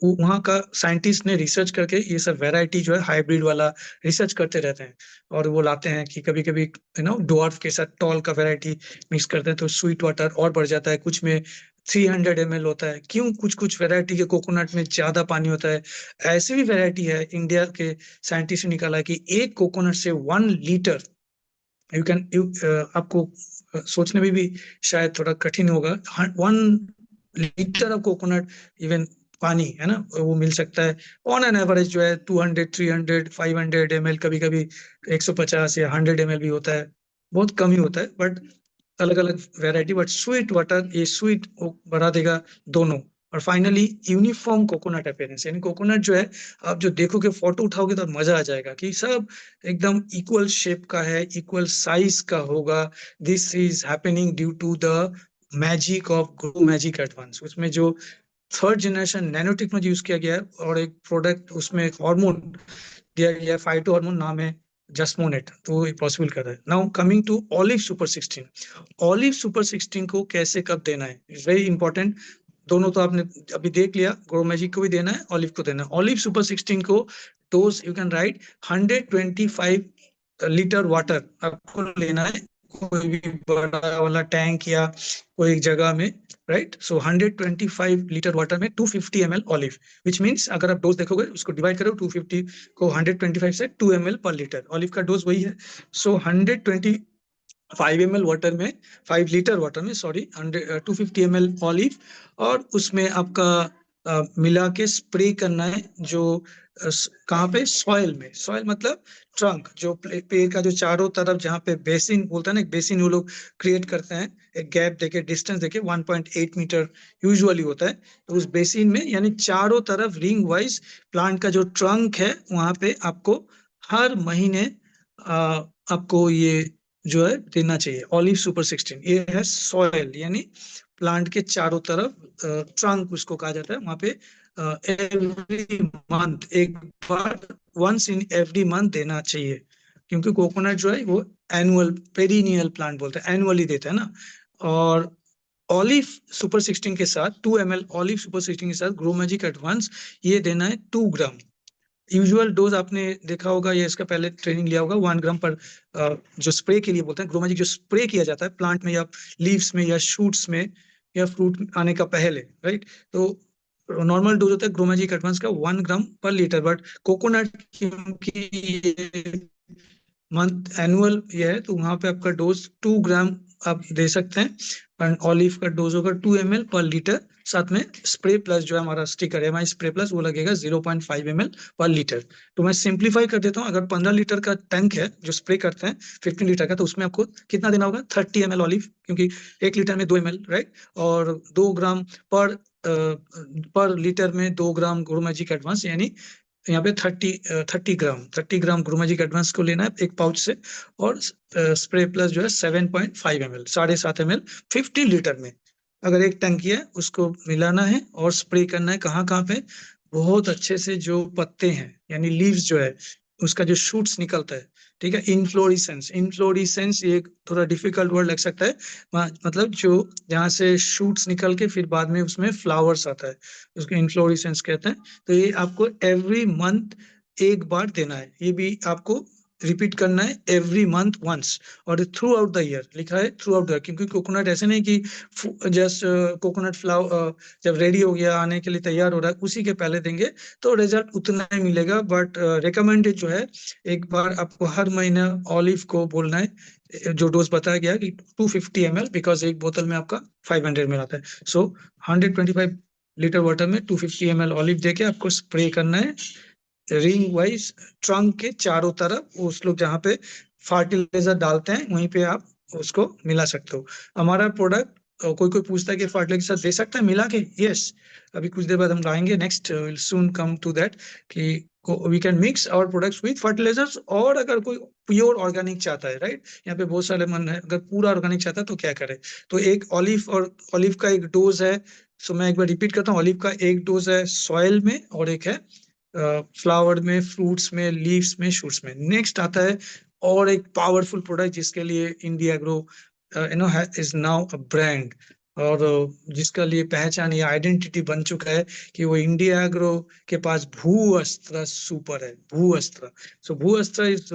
वहाँ का साइंटिस्ट ने रिसर्च करके ये सब वैरायटी जो है हाइब्रिड वाला रिसर्च करते रहते हैं, और वो लाते हैं कि कभी कभी डॉर्फ के साथ टॉल का वैरायटी मिक्स करते हैं, तो स्वीट वाटर और बढ़ जाता है। कुछ में 300 ml होता है, क्यों, कुछ कुछ वैरायटी के कोकोनट में ज्यादा पानी होता है। ऐसी भी वैरायटी है, इंडिया के साइंटिस्ट ने निकाला कि एक कोकोनट से 1 लीटर, यू कैन आपको सोचने में भी शायद थोड़ा कठिन होगा, 1 लीटर ऑफ कोकोनट, इवन पानी है ना, वो मिल सकता है ऑन एन एवरेज जो है 200, 300, 500 ml, कभी कभी 150 या 100 ml भी होता है, बहुत कम ही होता है, बट अलग अलग वैरायटी। बट स्वीट वाटर, ये स्वीट बढ़ा देगा दोनों। और फाइनली यूनिफॉर्म कोकोनट अपीयरेंस, यानी कोकोनट जो है, आप जो देखोगे, फोटो उठाओगे तो मजा आ जाएगा कि सब एकदम इक्वल शेप का है, इक्वल साइज का होगा। This is happening due to the magic of grow magic advance. उसमें जो third generation nano technology use किया गया है, और एक प्रोडक्ट उसमें एक हार्मोन दिया गया है, फाइटो हार्मोन नाम है, जस्मोनेट, तो ये पॉसिबल कर रहा है। Now coming to olive super 16। Olive super 16 को कैसे कब देना है, इज वेरी इंपॉर्टेंट। दोनों तो आपने अभी देख लिया, ग्रो मैजिक को भी देना है, ऑलिव को देना है। ऑलिव सुपर 16 को dose you can right 125 litre water आपको लेना है कोई भी बड़ा वाला टैंक या कोई जगह में, राइट। सो 125 लीटर वाटर में 250 ml ऑलिव, विच मीन्स अगर आप डोज देखोगे उसको डिवाइड करो 250 को 125 से 2 ml पर लीटर, ऑलिव का डोज वही है। सो 125 ml वाटर में, 5 लीटर वाटर में सॉरी 250 ml ऑलिव, और उसमें आपका मिला के स्प्रे करना है। जो कहाँ पे? सॉइल में। सॉइल मतलब ट्रंक, जो पेड़ का जो चारों तरफ जहाँ पे बेसिन बोलता है ना, एक बेसिन वो लोग क्रिएट करते हैं, एक गैप देके, डिस्टेंस देके 1.8 मीटर यूजुअली होता है, तो उस बेसिन में यानी चारों तरफ रिंग वाइज प्लांट का जो ट्रंक है वहां पे आपको हर महीने आपको ये जो है देना चाहिए ऑलिव सुपर 16। ये है सॉइल यानी प्लांट के चारों तरफ, ट्रंक उसको कहा जाता है, वहां पे एवरी मंथ एक बार, वंस इन एवरी मंथ देना चाहिए, क्योंकि कोकोनट जो है वो एनुअल पेरिनियल प्लांट बोलते हैं, एनुअली देते हैं ना। और ऑलिव सुपर 16 के साथ 2 ml ऑलिव सुपर 16 के साथ ग्रो मैजिक एडवांस ये देना है 2 ग्राम। यूजुअल डोज आपने देखा होगा या इसका पहले ट्रेनिंग लिया होगा, 1 ग्राम पर जो स्प्रे के लिए बोलते हैं, ग्रो मैजिक जो स्प्रे किया जाता है प्लांट में या लीव्स में या शूट्स में या फ्रूट आने का पहले, राइट। तो नॉर्मल डोज होता है ग्रो मैजिक एडवांस का 1 ग्राम पर लीटर, बट कोकोनट क्योंकि मंथ एनुअल ये है तो वहां पे आपका डोज 2 ग्राम आप दे सकते हैं, और ऑलिव का डोज होगा 2 ml पर लीटर, साथ में स्प्रे प्लस जो है हमारा स्टिकर है स्प्रे प्लस वो लगेगा 0.5 ml पर लीटर। तो मैं सिंप्लीफाई कर देता हूँ, अगर 15 लीटर का टैंक है जो स्प्रे करते हैं 15 लीटर का, तो उसमें आपको कितना देना होगा? 30 ml ऑलिव, क्योंकि 1 लीटर में 2 ml, राइट। और 2 ग्राम पर लीटर में 2 ग्राम ग्रो मैजिक एडवांस, यानी यहाँ पे 30 ग्राम ग्रो मैजिक एडवांस को लेना है एक पाउच से, और स्प्रे प्लस जो है 7.5 ml, 7.5 ml 50 लीटर में। अगर एक टंकी है उसको मिलाना है और स्प्रे करना है कहाँ कहाँ पे? बहुत अच्छे से जो पत्ते हैं यानी लीव्स जो है उसका जो शूट्स निकलता है, ठीक है। इनफ्लोरिसेंस, इनफ्लोरिसेंस ये एक थोड़ा डिफिकल्ट वर्ड लग सकता है, मतलब जो जहाँ से शूट्स निकल के फिर बाद में उसमें फ्लावर्स आता है, उसको इनफ्लोरिसेंस कहते हैं। तो ये आपको एवरी मंथ एक बार देना है, ये भी आपको रिपीट करना है एवरी मंथ वंस, और थ्रू आउट द ईयर लिखा है, थ्रू आउट द ईयर, क्योंकि कोकोनट ऐसे नहीं कि जस्ट कोकोनट फ्लावर जब रेडी हो गया आने के लिए तैयार हो रहा है उसी के पहले देंगे तो रिजल्ट उतना ही मिलेगा, बट रिकमेंडेड जो है एक बार आपको हर महीना ऑलिव को बोलना है, जो डोज बताया गया कि 250 ml, बिकॉज एक बोतल में आपका 500 ml आता है। सो 125 लीटर वाटर में 250 ml ऑलिव देके आपको स्प्रे करना है रिंग वाइज ट्रंक के चारों तरफ, उस लोग जहाँ पे फर्टिलाइजर डालते हैं वहीं पे आप उसको मिला सकते हो। हमारा प्रोडक्ट कोई कोई पूछता है कि फर्टिलाइजर दे सकता है मिला के, यस। अभी कुछ देर बाद हम आएंगे, next will soon come to that कि we can mix our products with fertilisers. और अगर कोई प्योर ऑर्गेनिक चाहता है, राइट, यहाँ पे बहुत सारे मन है, अगर पूरा ऑर्गेनिक चाहता है तो क्या करे? तो एक ऑलिव, और ऑलिव का एक डोज है, सो मैं एक बार रिपीट करता हूँ, ऑलिव का एक डोज है सॉइल में और एक है फ्लावर में, फ्रूट्स में, लीव्स में, शूट्स में। नेक्स्ट आता है और एक पावरफुल प्रोडक्ट जिसके लिए India agro is now a brand, और जिसका लिए पहचान या आइडेंटिटी बन चुका है कि वो इंडिया एग्रो के पास भू अस्त्र सुपर है, भू अस्त्र। सो भू अस्त्र इज,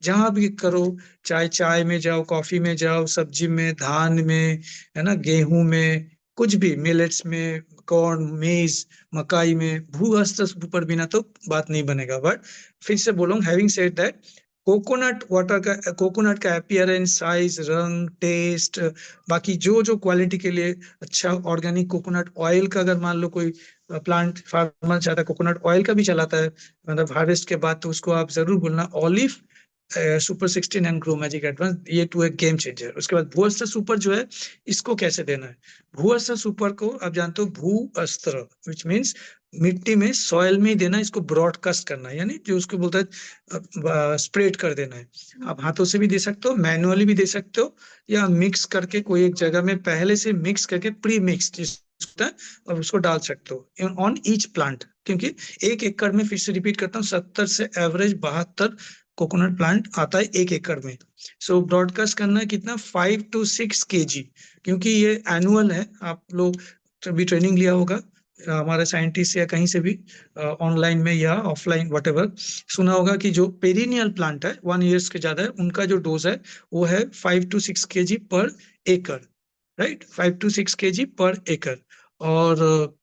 जहां भी करो, चाहे चाय में जाओ, कॉफी में जाओ, सब्जी में, धान में, है ना, गेहूं में, कुछ भी मिलेट्स में, कॉर्न, मेज, मकाई में, भू अस्त्र पर बिना तो बात नहीं बनेगा। बट फिर से बोलूं, having said that, coconut water का, कोकोनट का अपीयरेंस, साइज, रंग, टेस्ट, बाकी जो जो क्वालिटी के लिए अच्छा, ऑर्गेनिक कोकोनट ऑयल का अगर मान लो कोई प्लांट फार्मर चाहता है कोकोनट ऑयल का भी चलाता है मतलब हार्वेस्ट के बाद, तो उसको आप जरूर बोलना olive super 16 and grow magic advance, ये टू एक गेम चेंजर। उसके बाद भू अस्त्र सुपर जो है, इसको कैसे देना है? भू अस्त्र सुपर को आप जानते हो, भू अस्त्र विच मीन्स मिट्टी में, सॉइल में ही देना है, इसको ब्रॉडकास्ट करना है, यानी जो उसको बोलता है स्प्रेड कर देना है। आप हाथों से भी दे सकते हो, मैनुअली भी दे सकते हो, या मिक्स करके कोई एक जगह में पहले से मिक्स करके प्री मिक्स होता है और उसको डाल सकते हो ऑन ईच प्लांट, क्योंकि 1 एकड़ में, फिर से रिपीट करता हूँ, 70 से एवरेज 72 कोकोनट प्लांट आता है 1 एकड़ में। सो ब्रॉडकास्ट करना है कितना? 5 to 6 kg, क्योंकि ये एनुअल है। आप लोग भी ट्रेनिंग लिया होगा, हमारे साइंटिस्ट या कहीं से भी ऑनलाइन में या ऑफलाइन व्हाटएवर सुना होगा कि जो पेरिनियल प्लांट है 1 ईयर्स के ज्यादा है, उनका जो डोज है वो है 5 to 6 kg पर एकड़, राइट, 5 to 6 kg पर एकड़। और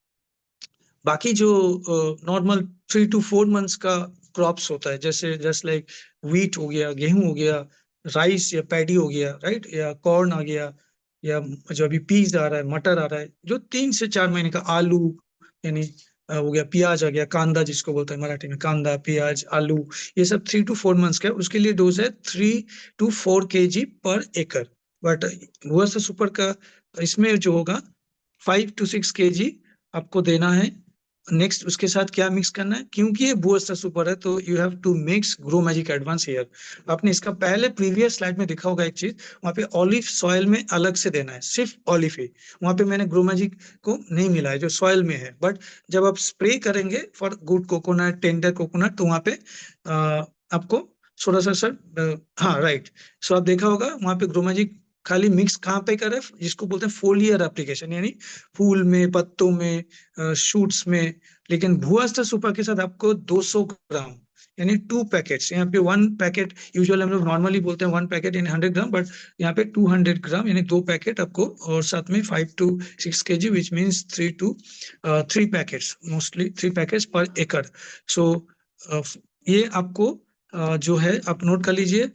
बाकी जो नॉर्मल 3 to 4 मंथ्स का क्रॉप्स होता है, जैसे जस्ट लाइक व्हीट हो गया, गेहूं हो गया, राइस या पैडी हो गया, राइट, या कॉर्न आ गया, या जो अभी पीस आ रहा है, मटर आ रहा है, जो 3 से 4 महीने का, आलू यानी हो गया, प्याज आ गया, कांदा जिसको बोलते हैं मराठी में, कांदा, प्याज, आलू, ये सब 3 to 4 मंथ्स का है, उसके लिए डोज है 3 to 4 kg पर एकड़। बट भुआ सुपर का इसमें जो होगा 5 to 6 kg आपको देना है। नेक्स्ट उसके साथ क्या मिक्स करना है, क्योंकि ये बूस्टर सुपर है तो you have to mix grow magic advance here. आपने इसका पहले प्रीवियस स्लाइड में देखा होगा एक चीज, वहां पे ऑलिव सॉइल में अलग से देना है, सिर्फ ऑलिव ही, वहां पे मैंने ग्रो मैजिक को नहीं मिला है जो सॉइल में है। बट जब आप स्प्रे करेंगे for good coconut, tender coconut, तो वहां पे आपको थोड़ा सा सर, हाँ राइट, सो आप देखा होगा वहां पे ग्रो मैजिक खाली मिक्स कहाँ पे करे, जिसको बोलते हैं फोलियर एप्लीकेशन, यानी फूल में, पत्तों में, शूट्स में। लेकिन भुआस्टर सुपर के साथ आपको 200 ग्राम यानी 2 पैकेट्स, यहाँ पे 1 पैकेट, यूजुअली हम लोग नॉर्मली बोलते हैं 1 पैकेट यानी 100 ग्राम, बट यहाँ पे 200 ग्राम यानी 2 पैकेट आपको, और साथ में 5 to 6 kg, which means 3 packets, mostly 3 packets पर एकड़। सो ये आपको जो है आप नोट कर लीजिए।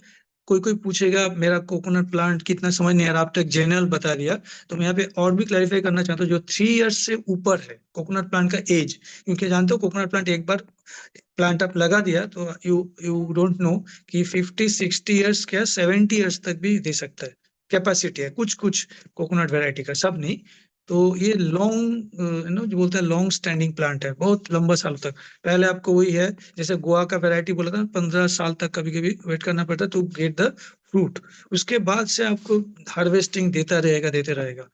कोई कोई पूछेगा मेरा कोकोनट प्लांट कितना समझ नहीं आ रहा, आप तो एक जनरल बता दिया, तो मैं यहाँ पे और भी क्लैरिफाई करना चाहता हूँ, जो 3 ईयर्स से ऊपर है कोकोनट प्लांट का एज, क्योंकि जानते हो कोकोनट प्लांट एक बार प्लांट आप लगा दिया तो यू यू डोंट नो कि 50-60 ईयर्स क्या 70 ईयर्स तक भी दे सकता है, कैपेसिटी है कुछ कुछ कोकोनट वेराइटी का, सब नहीं। तो ये लॉन्ग जो बोलते हैं लॉन्ग स्टैंडिंग प्लांट है, बहुत लंबा साल तक। पहले आपको वही है, जैसे गोवा का वैरायटी बोला था, 15 साल तक कभी कभी वेट करना पड़ता है टू गेट द फ्रूट। उसके बाद से आपको हार्वेस्टिंग देता रहेगा, देते रहेगा,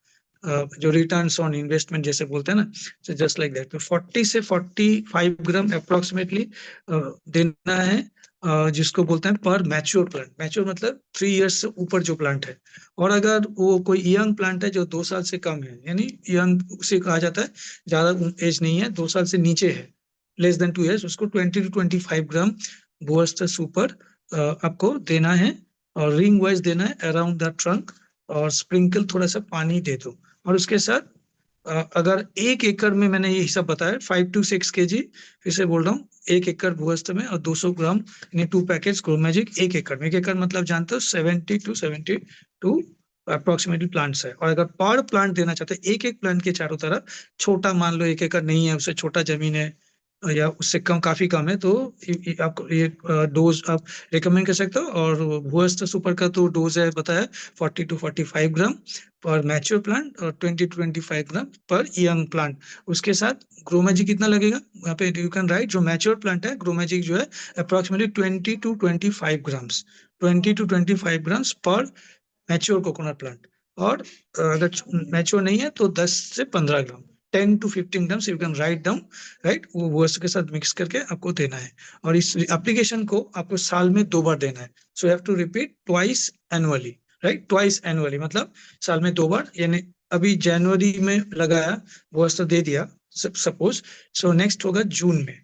जो रिटर्न्स ऑन इन्वेस्टमेंट जैसे बोलते हैं ना, so जस्ट लाइक दैट। तो 40 से 45 ग्राम अप्रोक्सीमेटली देना है, जिसको बोलते हैं पर मैच्योर प्लांट। मैच्योर मतलब 3 ईयर्स से ऊपर जो प्लांट है। और अगर वो कोई यंग प्लांट है जो 2 साल से कम है, यानी यंग उसे कहा जाता है, ज्यादा एज नहीं है, 2 साल से नीचे है, लेस देन 2 ईयर्स, उसको 20 to 25 ग्राम बोस्टर सुपर आपको देना है, और रिंग वाइज देना है अराउंड द ट्रंक, और स्प्रिंकल थोड़ा सा पानी दे दो। और उसके साथ अगर 1 एकड़ में, मैंने ये हिसाब बताया 5 to 6 kg, फिर से बोल रहा हूँ, 1 एकड़ भूअस्त में और 200 ग्राम यानी 2 पैकेट्स ग्रो मैजिक 1 एकड़ में। 1 एकड़ मतलब जानते हो 70 to 72 अप्रोक्सीमेटली प्लांट्स है। और अगर पर प्लांट देना चाहते हैं, एक एक प्लांट के चारों तरफ, छोटा मान लो 1 एकड़ नहीं है, उससे छोटा जमीन है या उससे कम, काफी कम है, तो आपको ये डोज आप रिकमेंड कर सकते हो। और भूअस्त सुपर का तो डोज है बताया 40 to 45 ग्राम पर मैच्योर प्लांट, और 20 to 25 ग्राम पर यंग प्लांट। उसके साथ ग्रो मैजिक कितना लगेगा, यहाँ पे यू कैन राइट, जो मैच्योर प्लांट है ग्रो मैजिक जो है approximately 20 to 25 grams, 20 to 25 grams पर मैच्योर कोकोनट प्लांट। और अगर मैच्योर नहीं है तो 10 से 15 ग्राम, 10 to 15 grams, you can write down, right, वो वर्स के साथ मिक्स करके आपको देना है। और इस एप्लीकेशन को आपको साल में 2 बार देना है, so you have to repeat twice annually, right, twice annually मतलब साल में 2 बार। यानी अभी जनवरी में लगाया, वर्स तो दे दिया सपोज, सो नेक्स्ट होगा जून में,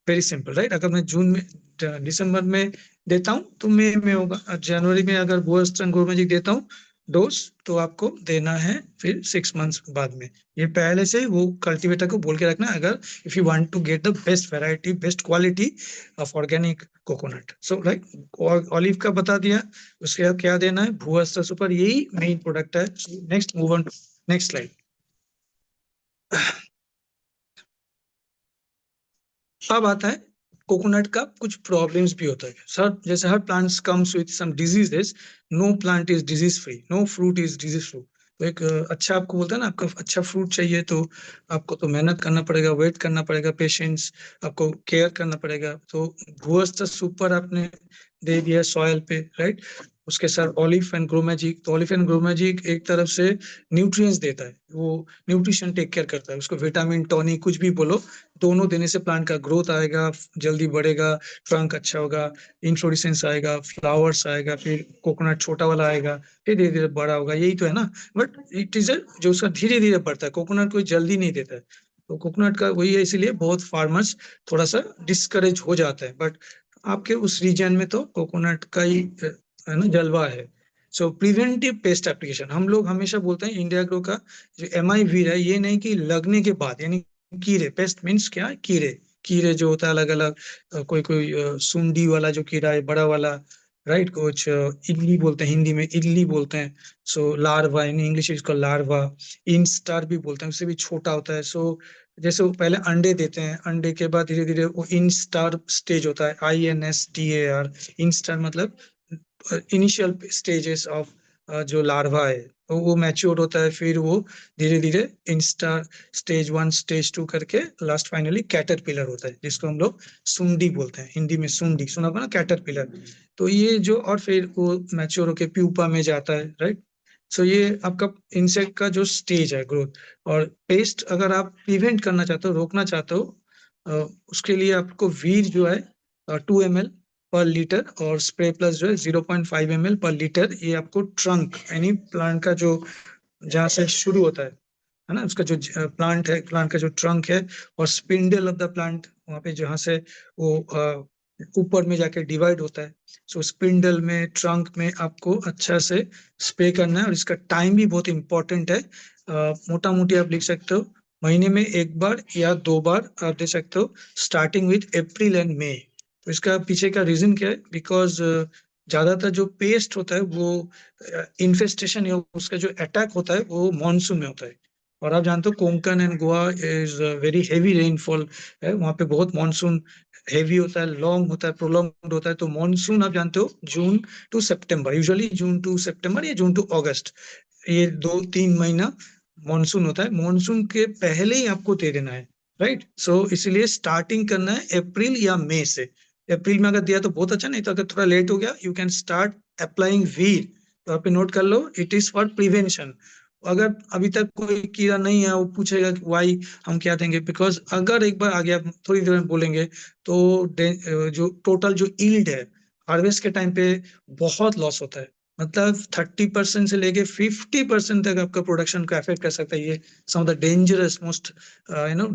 वेरी सिंपल, राइट। अगर मैं जून में, दिसंबर में देता हूँ तो मई में होगा, और जनवरी में अगर बोस्टन ग्रो मैजिक देता हूँ डोज, तो आपको देना है फिर 6 मंथ्स बाद में। ये पहले से वो कल्टीवेटर को बोल के रखना, अगर if you want to get the best variety, best quality of organic coconut. So right, olive का बता दिया, उसके बाद क्या देना है, भूअस्त्र सुपर, यही मेन प्रोडक्ट है। Next move on to next slide. अब आता है कोकोनट का कुछ प्रॉब्लम्स भी होता है सर, जैसे हर plants comes with some diseases, no plant is disease free, no fruit is disease free. तो एक अच्छा, आपको बोलता है ना, आपका अच्छा फ्रूट चाहिए तो आपको तो मेहनत करना पड़ेगा, वेट करना पड़ेगा, पेशेंस, आपको केयर करना पड़ेगा। तो भूअस्त्र सुपर आपने दे दिया सॉइल पे, राइट। उसके साथ ऑलिव एंड ग्रो मैजिक, तो ऑलिव एंड ग्रो मैजिक एक तरफ से न्यूट्रिएंट्स देता है, वो न्यूट्रिशन टेक केयर करता है, उसको विटामिन, टॉनिक, कुछ भी बोलो, दोनों देने से प्लांट का ग्रोथ आएगा, जल्दी बढ़ेगा, ट्रंक अच्छा होगा, इन्फ्लोरेसेंस आएगा, फ्लावर्स आएगा, फिर कोकोनट छोटा वाला आएगा, फिर धीरे धीरे बड़ा होगा, यही तो है ना। बट इट इज जो उसका धीरे धीरे बढ़ता है, कोकोनट कोई जल्दी नहीं देता है। तो कोकोनट का वही है, इसीलिए बहुत फार्मर्स थोड़ा सा डिस्करेज हो जाता है, बट आपके उस रीजन में तो कोकोनट का ही है ना जलवा है। सो प्रिवेंटिव पेस्ट एप्लीकेशन हम लोग हमेशा बोलते हैं इंडिया ग्रो का जो MIV है, ये नहीं कि लगने के बाद, यानी कीड़े, पेस्ट मीन्स क्या है, कीड़े। कीड़े जो होता है अलग अलग, कोई कोई सुंडी वाला जो कीड़ा है बड़ा वाला, राइट, कुछ इल्ली बोलते हैं, हिंदी में इल्ली बोलते हैं। सो लार्वा इन इंग्लिश इसको लार्वा, इंस्टार भी बोलते हैं, उससे भी छोटा होता है। सो जैसे वो पहले अंडे देते हैं, अंडे के बाद धीरे धीरे वो इंस्टार स्टेज होता है, INSTAR, इंस्टार मतलब इनिशियल स्टेजेस ऑफ जो लार्वा है, तो वो मैच्योर होता है, फिर वो धीरे धीरे इंस्टा स्टेज 1 स्टेज 2 करके लास्ट फाइनली कैटरपिलर होता है, जिसको हम लोग सुंडी बोलते हैं, हिंदी में सुंडी सुना होगा ना, कैटरपिलर। तो ये जो, और फिर वो मैच्योर होके प्यूपा में जाता है, राइट। सो ये आपका इंसेक्ट का जो स्टेज है ग्रोथ। और पेस्ट अगर आप प्रिवेंट करना चाहते हो, रोकना चाहते हो, उसके लिए आपको वीर जो है 2 ml पर लीटर, और स्प्रे प्लस जो है 0.5 ml पर लीटर। ये आपको ट्रंक यानी प्लांट का जो, जहाँ से शुरू होता है ना, उसका जो प्लांट है, प्लांट का जो ट्रंक है, और स्पिंडल ऑफ द प्लांट, वहाँ पे जहाँ से वो ऊपर में जाके डिवाइड होता है। सो स्पिंडल में, ट्रंक में आपको अच्छा से स्प्रे करना है, और इसका टाइम भी बहुत इंपॉर्टेंट है। मोटा मोटी आप लिख सकते हो महीने में 1 बार या 2 बार आप दे सकते हो, स्टार्टिंग विथ अप्रैल एंड मई। तो इसका पीछे का रीजन क्या है, बिकॉज ज्यादातर जो पेस्ट होता है वो इन्फेस्टेशन या उसका जो अटैक होता है वो मानसून में होता है। और आप जानते हो Konkan and Goa is very heavy rainfall है, वहाँ पे बहुत मानसून हेवी होता है, लॉन्ग होता है, प्रोलॉन्ग होता है। तो मानसून आप जानते हो जून टू सितंबर, यूजुअली जून टू सितंबर या जून टू अगस्त, ये 2-3 महीना मानसून होता है। मानसून के पहले ही आपको दे देना है, राइट। सो इसीलिए स्टार्टिंग करना है अप्रैल या मई से। अप्रैल में अगर दिया तो बहुत अच्छा, नहीं तो अगर थोड़ा लेट हो गया, you can start applying weed. तो आप नोट कर लो, इट इज फॉर प्रिवेंशन। अगर अभी तक कोई कीड़ा नहीं है, वो पूछेगा कि वाई, हम क्या देंगे, बिकॉज अगर एक बार आ गया, थोड़ी देर में बोलेंगे, तो जो टोटल जो ईल्ड है हार्वेस्ट के टाइम पे बहुत लॉस होता है। मतलब 30% से लेके 50% तक आपका प्रोडक्शन को अफेक्ट कर सकता है ये। Some of the dangerous most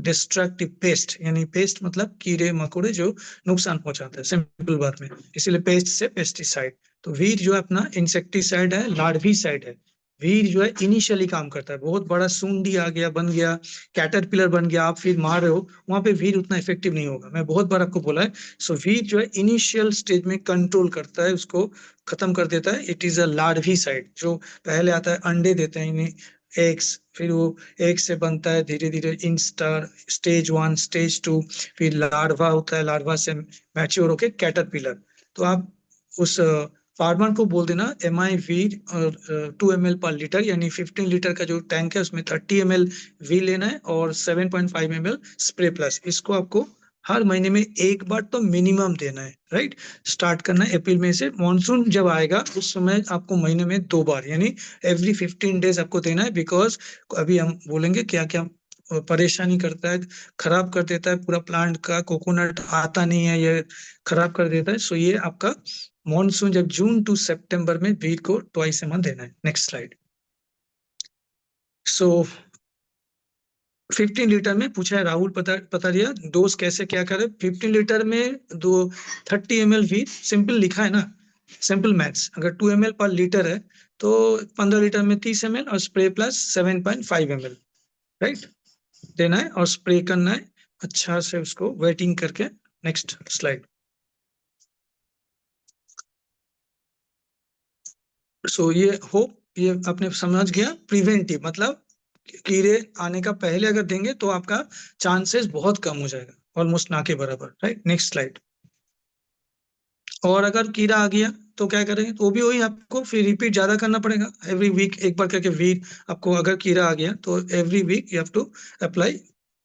destructive pest, यानी पेस्ट मतलब कीड़े मकोड़े जो नुकसान पहुंचाते हैं, सिंपल बात में। इसीलिए पेस्ट से पेस्टिसाइड। तो वीड जो है अपना इंसेक्टिसाइड है, लार्विसाइड है। वीड जो है इनिशियली काम करता है, बहुत बड़ा सूंडी आ गया, बन गया, कैटरपिलर बन गया, आप फिर मार रहे हो, वहां पे वीड उतना इफेक्टिव नहीं होगा, मैं बहुत बार आपको बोला है। सो वीड जो है इनिशियल स्टेज में कंट्रोल करता है, उसको खत्म कर देता है। It is a larvae side, जो पहले आता है, अंडे देते हैं इन्हें, एग्स, फिर वो एग से बनता है धीरे धीरे इंस्टार, स्टेज 1 स्टेज 2, फिर लार्वा होता है, लार्वा से मैच्योर होके कैटरपिलर। तो आप उस फार्मर को बोल देना MIV और 2 ml पर लीटर, यानी 15 लीटर का जो टैंक है उसमें 30 ml वी लेना है, और 7.5 ml स्प्रे प्लस। इसको आपको हर महीने में 1 बार तो मिनिमम देना है, राइट। स्टार्ट करना है अप्रैल में से, मानसून जब आएगा उस समय आपको महीने में 2 बार, यानी एवरी 15 डेज आपको देना है। बिकॉज अभी हम बोलेंगे क्या क्या परेशानी करता है, खराब कर देता है पूरा प्लांट का, कोकोनट आता नहीं है, ये खराब कर देता है। सो ये आपका मॉनसून जब जून टू सितंबर में बीट को ट्वाइस ए मंथ देना है। Next slide. सो 15 लीटर में पूछा है राहुल पतारिया, डोज कैसे क्या करे। 15 लीटर में दो 30 ml भी सिंपल लिखा है ना, सिंपल मैथ्स। अगर 2 ml पर लीटर है तो 15 लीटर में 30 ml, और स्प्रे प्लस 7.5 ml, राइट, देना है और स्प्रे करना है अच्छा से उसको वेटिंग करके। Next slide. सो ये होप ये आपने समझ गया। प्रिवेंटिव मतलब कीड़े आने का पहले अगर देंगे तो आपका चांसेस बहुत कम हो जाएगा, ऑलमोस्ट ना के बराबर, राइट। Next slide. और अगर कीड़ा आ गया तो क्या करेंगे, तो भी वही आपको फिर रिपीट ज्यादा करना पड़ेगा, एवरी वीक एक बार करके वीड। आपको अगर कीड़ा आ गया तो every week you have to apply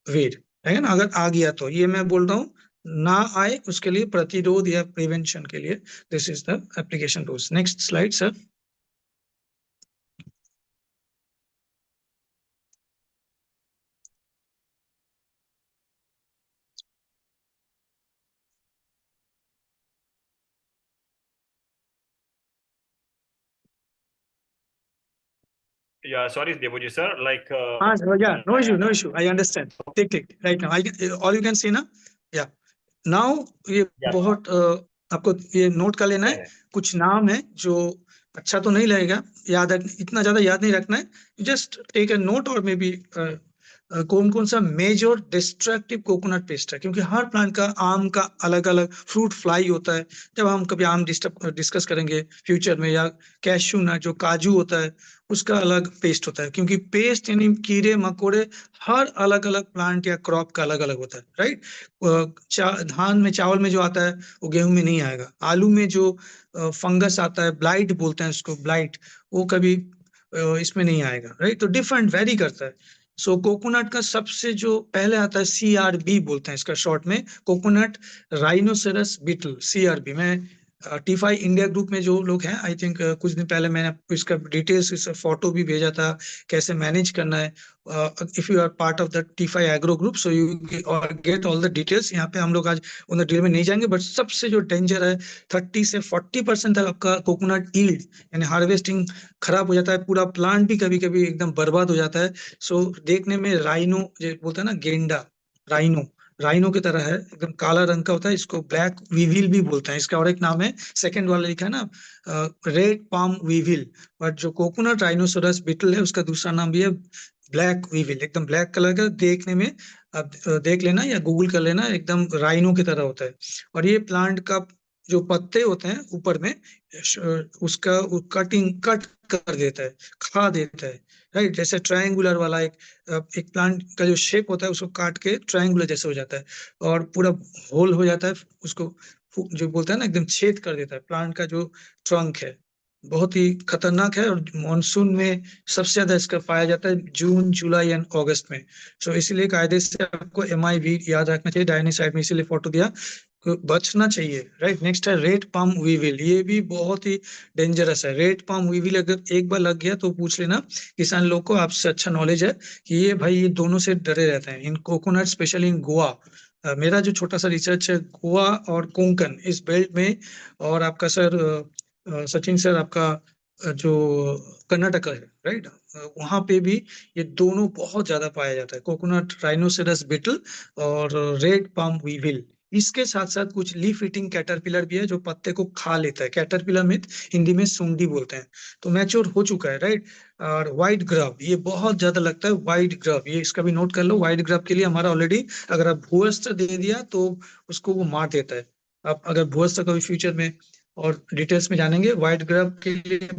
weed, है ना। अगर आ गया तो ये मैं बोल रहा हूँ, ना आए उसके लिए प्रतिरोध या प्रिवेंशन के लिए this is the application tools. Next slide sir. Yeah, sorry, Deboji sir. Like, yeah, no issue, no issue. I understand. Take right now. All you can see ना. Yeah. Now ये yeah, बहुत आपको ये note कर लेना yeah, है। कुछ नाम है जो अच्छा तो नहीं लगेगा, इतना ज्यादा याद नहीं रखना है। जस्ट टेक अ नोट, और मे बी कौन कौन सा मेजर डिस्ट्रक्टिव कोकोनट पेस्ट है, क्योंकि हर प्लांट का, आम का अलग अलग फ्रूट फ्लाई होता है। जब हम कभी आम डिस्कस करेंगे फ्यूचर में, या कैशू नट जो काजू होता है उसका अलग पेस्ट होता है, क्योंकि पेस्ट यानी कीड़े मकोड़े हर अलग अलग प्लांट या क्रॉप का अलग अलग होता है, राइट। धान में, चावल में जो आता है वो गेहूं में नहीं आएगा। आलू में जो फंगस आता है, ब्लाइट बोलते हैं उसको, ब्लाइट, वो कभी इसमें नहीं आएगा, राइट। तो डिफरेंट वेरी करता है। सो कोकोनट का सबसे जो पहले आता है, CRB बोलते हैं इसका शॉर्ट में, कोकोनट राइनोसेरस बीटल, CRB। मैं T5 इंडिया ग्रुप में जो लोग हैं, आई थिंक कुछ दिन पहले मैंने आपको इसका डिटेल्स, इसका फोटो भी भेजा था, कैसे मैनेज करना है। If you are part of the T5 agro group, so you get all the details. यहाँ पे हम लोग आज उन डिटेल में नहीं जाएंगे, बट सबसे जो डेंजर है, 30 से 40% तक आपका कोकोनट ईल्ड यानी हार्वेस्टिंग खराब हो जाता है। पूरा प्लांट भी कभी कभी एकदम बर्बाद हो जाता है। सो देखने में राइनो जो बोलते हैं ना, गेंडा, राइनो, राइनो की तरह है, एकदम काला रंग का होता है। इसको ब्लैक वीविल भी बोलते हैं। इसका और एक नाम है, सेकंड वाला लिखा है ना, रेड पाम वीविल। बट जो कोकोनट राइनोसोरस बीटल है, उसका दूसरा नाम भी है ब्लैक वीविल। एकदम ब्लैक कलर का देखने में, आप देख लेना या गूगल कर लेना, एकदम राइनो की तरह होता है। और ये प्लांट का जो पत्ते होते हैं ऊपर में, उसका कट कर देता है, खा देता है, राइट। जैसे ट्रायंगुलर वाला एक प्लांट का जो शेप होता है, उसको काट के ट्रायंगुलर जैसे हो जाता है, और पूरा होल हो जाता है। उसको जो बोलते हैं ना, एकदम छेद कर देता है प्लांट का जो ट्रंक है। बहुत ही खतरनाक है, और मानसून में सबसे ज्यादा इसका पाया जाता है जून, जुलाई एंड अगस्त में। सो इसीलिए कायदे से आपको MIV याद रखना चाहिए। डायनी साइड में इसीलिए फोटो दिया, बचना चाहिए, राइट। नेक्स्ट है रेड पाम वीविल। ये भी बहुत ही डेंजरस है। रेड पाम वीविल अगर एक बार लग गया तो पूछ लेना किसान लोग को, आपसे अच्छा नॉलेज है कि ये भाई, ये दोनों से डरे रहते हैं इन कोकोनट, स्पेशली इन गोवा। मेरा जो छोटा सा रिसर्च है, गोवा और कोंकण इस बेल्ट में, और आपका सर सचिन सर, आपका जो कर्नाटक है, राइट, वहां पे भी ये दोनों बहुत ज्यादा पाया जाता है, कोकोनट राइनोसेरस बीटल और रेड पाम वीविल। इसके साथ साथ कुछ लीफ ईटिंग कैटरपिलर भी है जो पत्ते को खा लेता है। कैटरपिलर में हिंदी में सूंडी बोलते हैं। तो मैच्योर हो चुका है, राइट। और व्हाइट ग्राफ, ये बहुत ज्यादा लगता है व्हाइट ग्राफ, ये इसका भी नोट कर लो। व्हाइट ग्राफ के लिए हमारा ऑलरेडी, अगर आप भूअस्त्र दे दिया तो उसको वो मार देता है। आप अगर भूअस्त्र कभी फ्यूचर में और डिटेल्स में जानेंगे, व्हाइट ग्राफ के लिए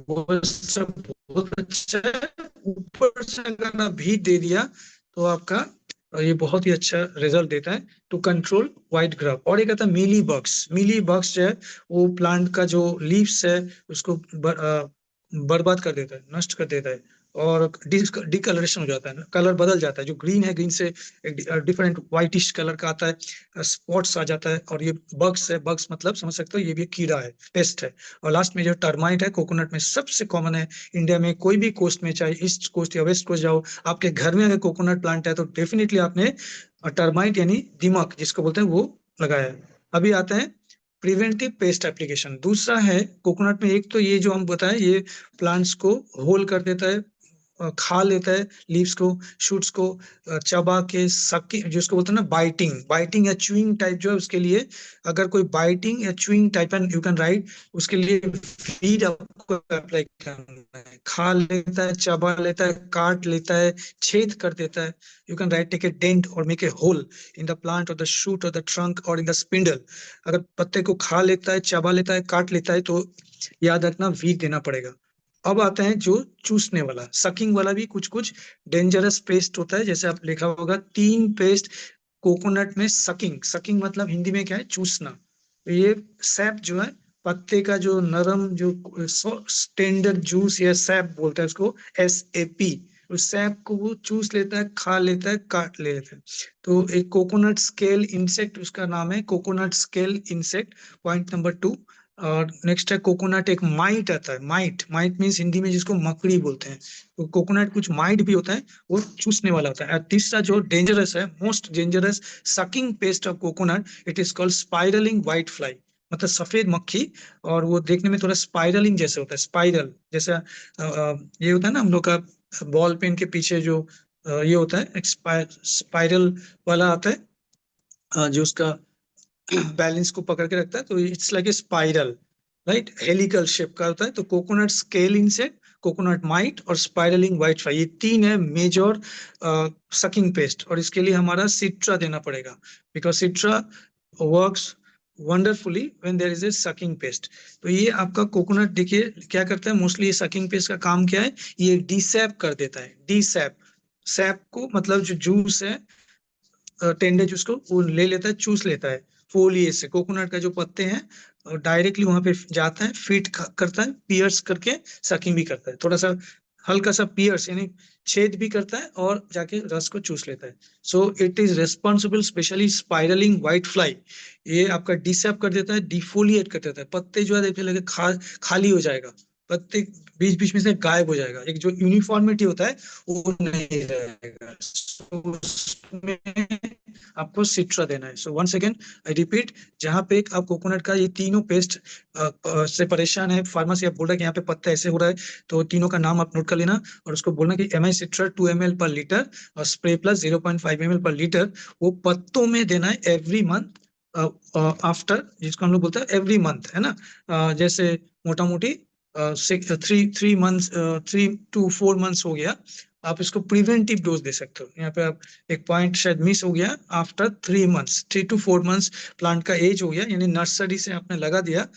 भूअस्त्र बहुत अच्छा है। ऊपर से अगर आप भी दे दिया तो आपका ये बहुत ही अच्छा रिजल्ट देता है टू कंट्रोल व्हाइट ग्राफ। और एक आता है मीली बग्स। मीली बग्स जो है, वो प्लांट का जो लीव्स है उसको बर्बाद कर देता है, नष्ट कर देता है, और डिकलरेशन हो जाता है, कलर बदल जाता है। जो ग्रीन है, ग्रीन से एक डिफरेंट व्हाइटिश कलर का आता है, स्पॉट्स आ जाता है। और ये बग्स है, बग्स मतलब समझ सकते हो, ये भी कीड़ा है, पेस्ट है। और लास्ट में जो टर्माइट है, कोकोनट में सबसे कॉमन है। इंडिया में कोई भी कोस्ट में, चाहे ईस्ट कोस्ट या वेस्ट कोस्ट जाओ, आपके घर में अगर कोकोनट प्लांट है तो डेफिनेटली आपने टर्माइट यानी दीमक जिसको बोलते हैं वो लगाया है। अभी आते हैं प्रिवेंटिव पेस्ट एप्लीकेशन। दूसरा है कोकोनट में, एक तो ये जो हम बताएं, ये प्लांट्स को होल कर देता है, खा लेता है लीव्स को, शूट्स को, चबा के, सकिंग जिसको बोलते हैं ना, बाइटिंग, बाइटिंग या च्यूइंग टाइप जो है, उसके लिए अगर कोई बाइटिंग या chewing type and you can right, उसके लिए फीड आपको अप्लाई करना है। खा लेता है, चबा लेता है, काट लेता है, छेद कर देता है। You can right take a dent और make a hole in the plant और द शूट और द ट्रंक और इन द स्पिंडल। अगर पत्ते को खा लेता है, चबा लेता है, काट लेता है, तो याद रखना वीड देना पड़ेगा। अब आते हैं जो चूसने वाला, सकिंग वाला भी कुछ कुछ डेंजरस पेस्ट होता है। जैसे आप लिखा होगा 3 पेस्ट कोकोनट में। सकिंग, सकिंग मतलब हिंदी में क्या है, चूसना। तो ये सैप जो है, पत्ते का जो नरम जो स्टैंडर्ड जूस या सैप बोलता है उसको, SAP, उस सैप को वो चूस लेता है, खा लेता है, काट लेता है। तो एक कोकोनट स्केल इंसेक्ट, उसका नाम है coconut scale insect, point number 2। और नेक्स्ट है कोकोनट, एक माइट आता है। माइट, माइट मीन्स हिंदी में जिसको मकड़ी बोलते हैं। तो कोकोनट कुछ माइट भी होता है, वो चूसने वाला होता है। और तीसरा जो डेंजरस है, most dangerous sucking paste of coconut, it is called spiralling white fly. मतलब सफेद मक्खी, और वो देखने में थोड़ा स्पाइरलिंग जैसे होता है, स्पाइरल जैसा। ये होता है ना हम लोग का बॉल पेन के पीछे जो ये होता है, एक स्पाइरल वाला आता है, जो उसका बैलेंस को पकड़ के रखता है, तो it's like a spiral, right, helical shape का होता है। तो coconut scale insect, coconut might और स्पाइरलिंग व्हाइट फ्लाई, ये तीन है मेजर सकिंग पेस्ट, और इसके लिए हमारा सिट्रा देना पड़ेगा, बिकॉज Citra works wonderfully when there is a sucking pest. तो ये आपका कोकोनट देखिए क्या करता है, मोस्टली ये सकिंग पेस्ट का काम क्या है, ये डीसैप कर देता है, डीसैप, सैप को मतलब जो जूस है, टेंडर जूस को वो ले लेता है, चूस लेता है फोलिए से, कोकोनट का जो पत्ते हैं, और डायरेक्टली वहां पे जाता है, फीड करता है, पियर्स करके सकिंग भी करता है, थोड़ा सा हल्का सा पियर्स यानी छेद भी करता है, और जाके रस को चूस लेता है। So it is responsible, specially spiralling white fly, ये आपका डिसैप कर देता है, डिफोलिएट कर देता है, पत्ते जो है देखने लगे खाली हो जाएगा, पत्ते बीच बीच में से गायब हो जाएगा, एक जो यूनिफॉर्मिटी होता है वो नहीं रहेगा। So, उसमें आपको सिट्रा देना है। So once again I repeat, जहां पे आप कोकोनट का ये तीनों पेस्ट से परेशान है, फार्मर आप बोल रहे हैं कि यहाँ पे पत्ता ऐसे हो रहा है, तो तीनों का नाम आप नोट कर लेना, और उसको बोलना कि एम आई सिट्रा 2 ml पर लीटर और स्प्रे प्लस 0.5 ml पर लीटर, वो पत्तों में देना है एवरी मंथ, आफ्टर, जिसको हम लोग बोलते हैं एवरी मंथ, है ना। जैसे मोटा मोटी 3 to 4 months हो गया, आप इसको प्रिवेंटिव डोज दे सकते हो। यहाँ पे आप एक पॉइंट शायद मिस हो गया, after 3 months, 3 to 4 months plant का एज हो गया, यानी नर्सरी से आपने लगा दिया,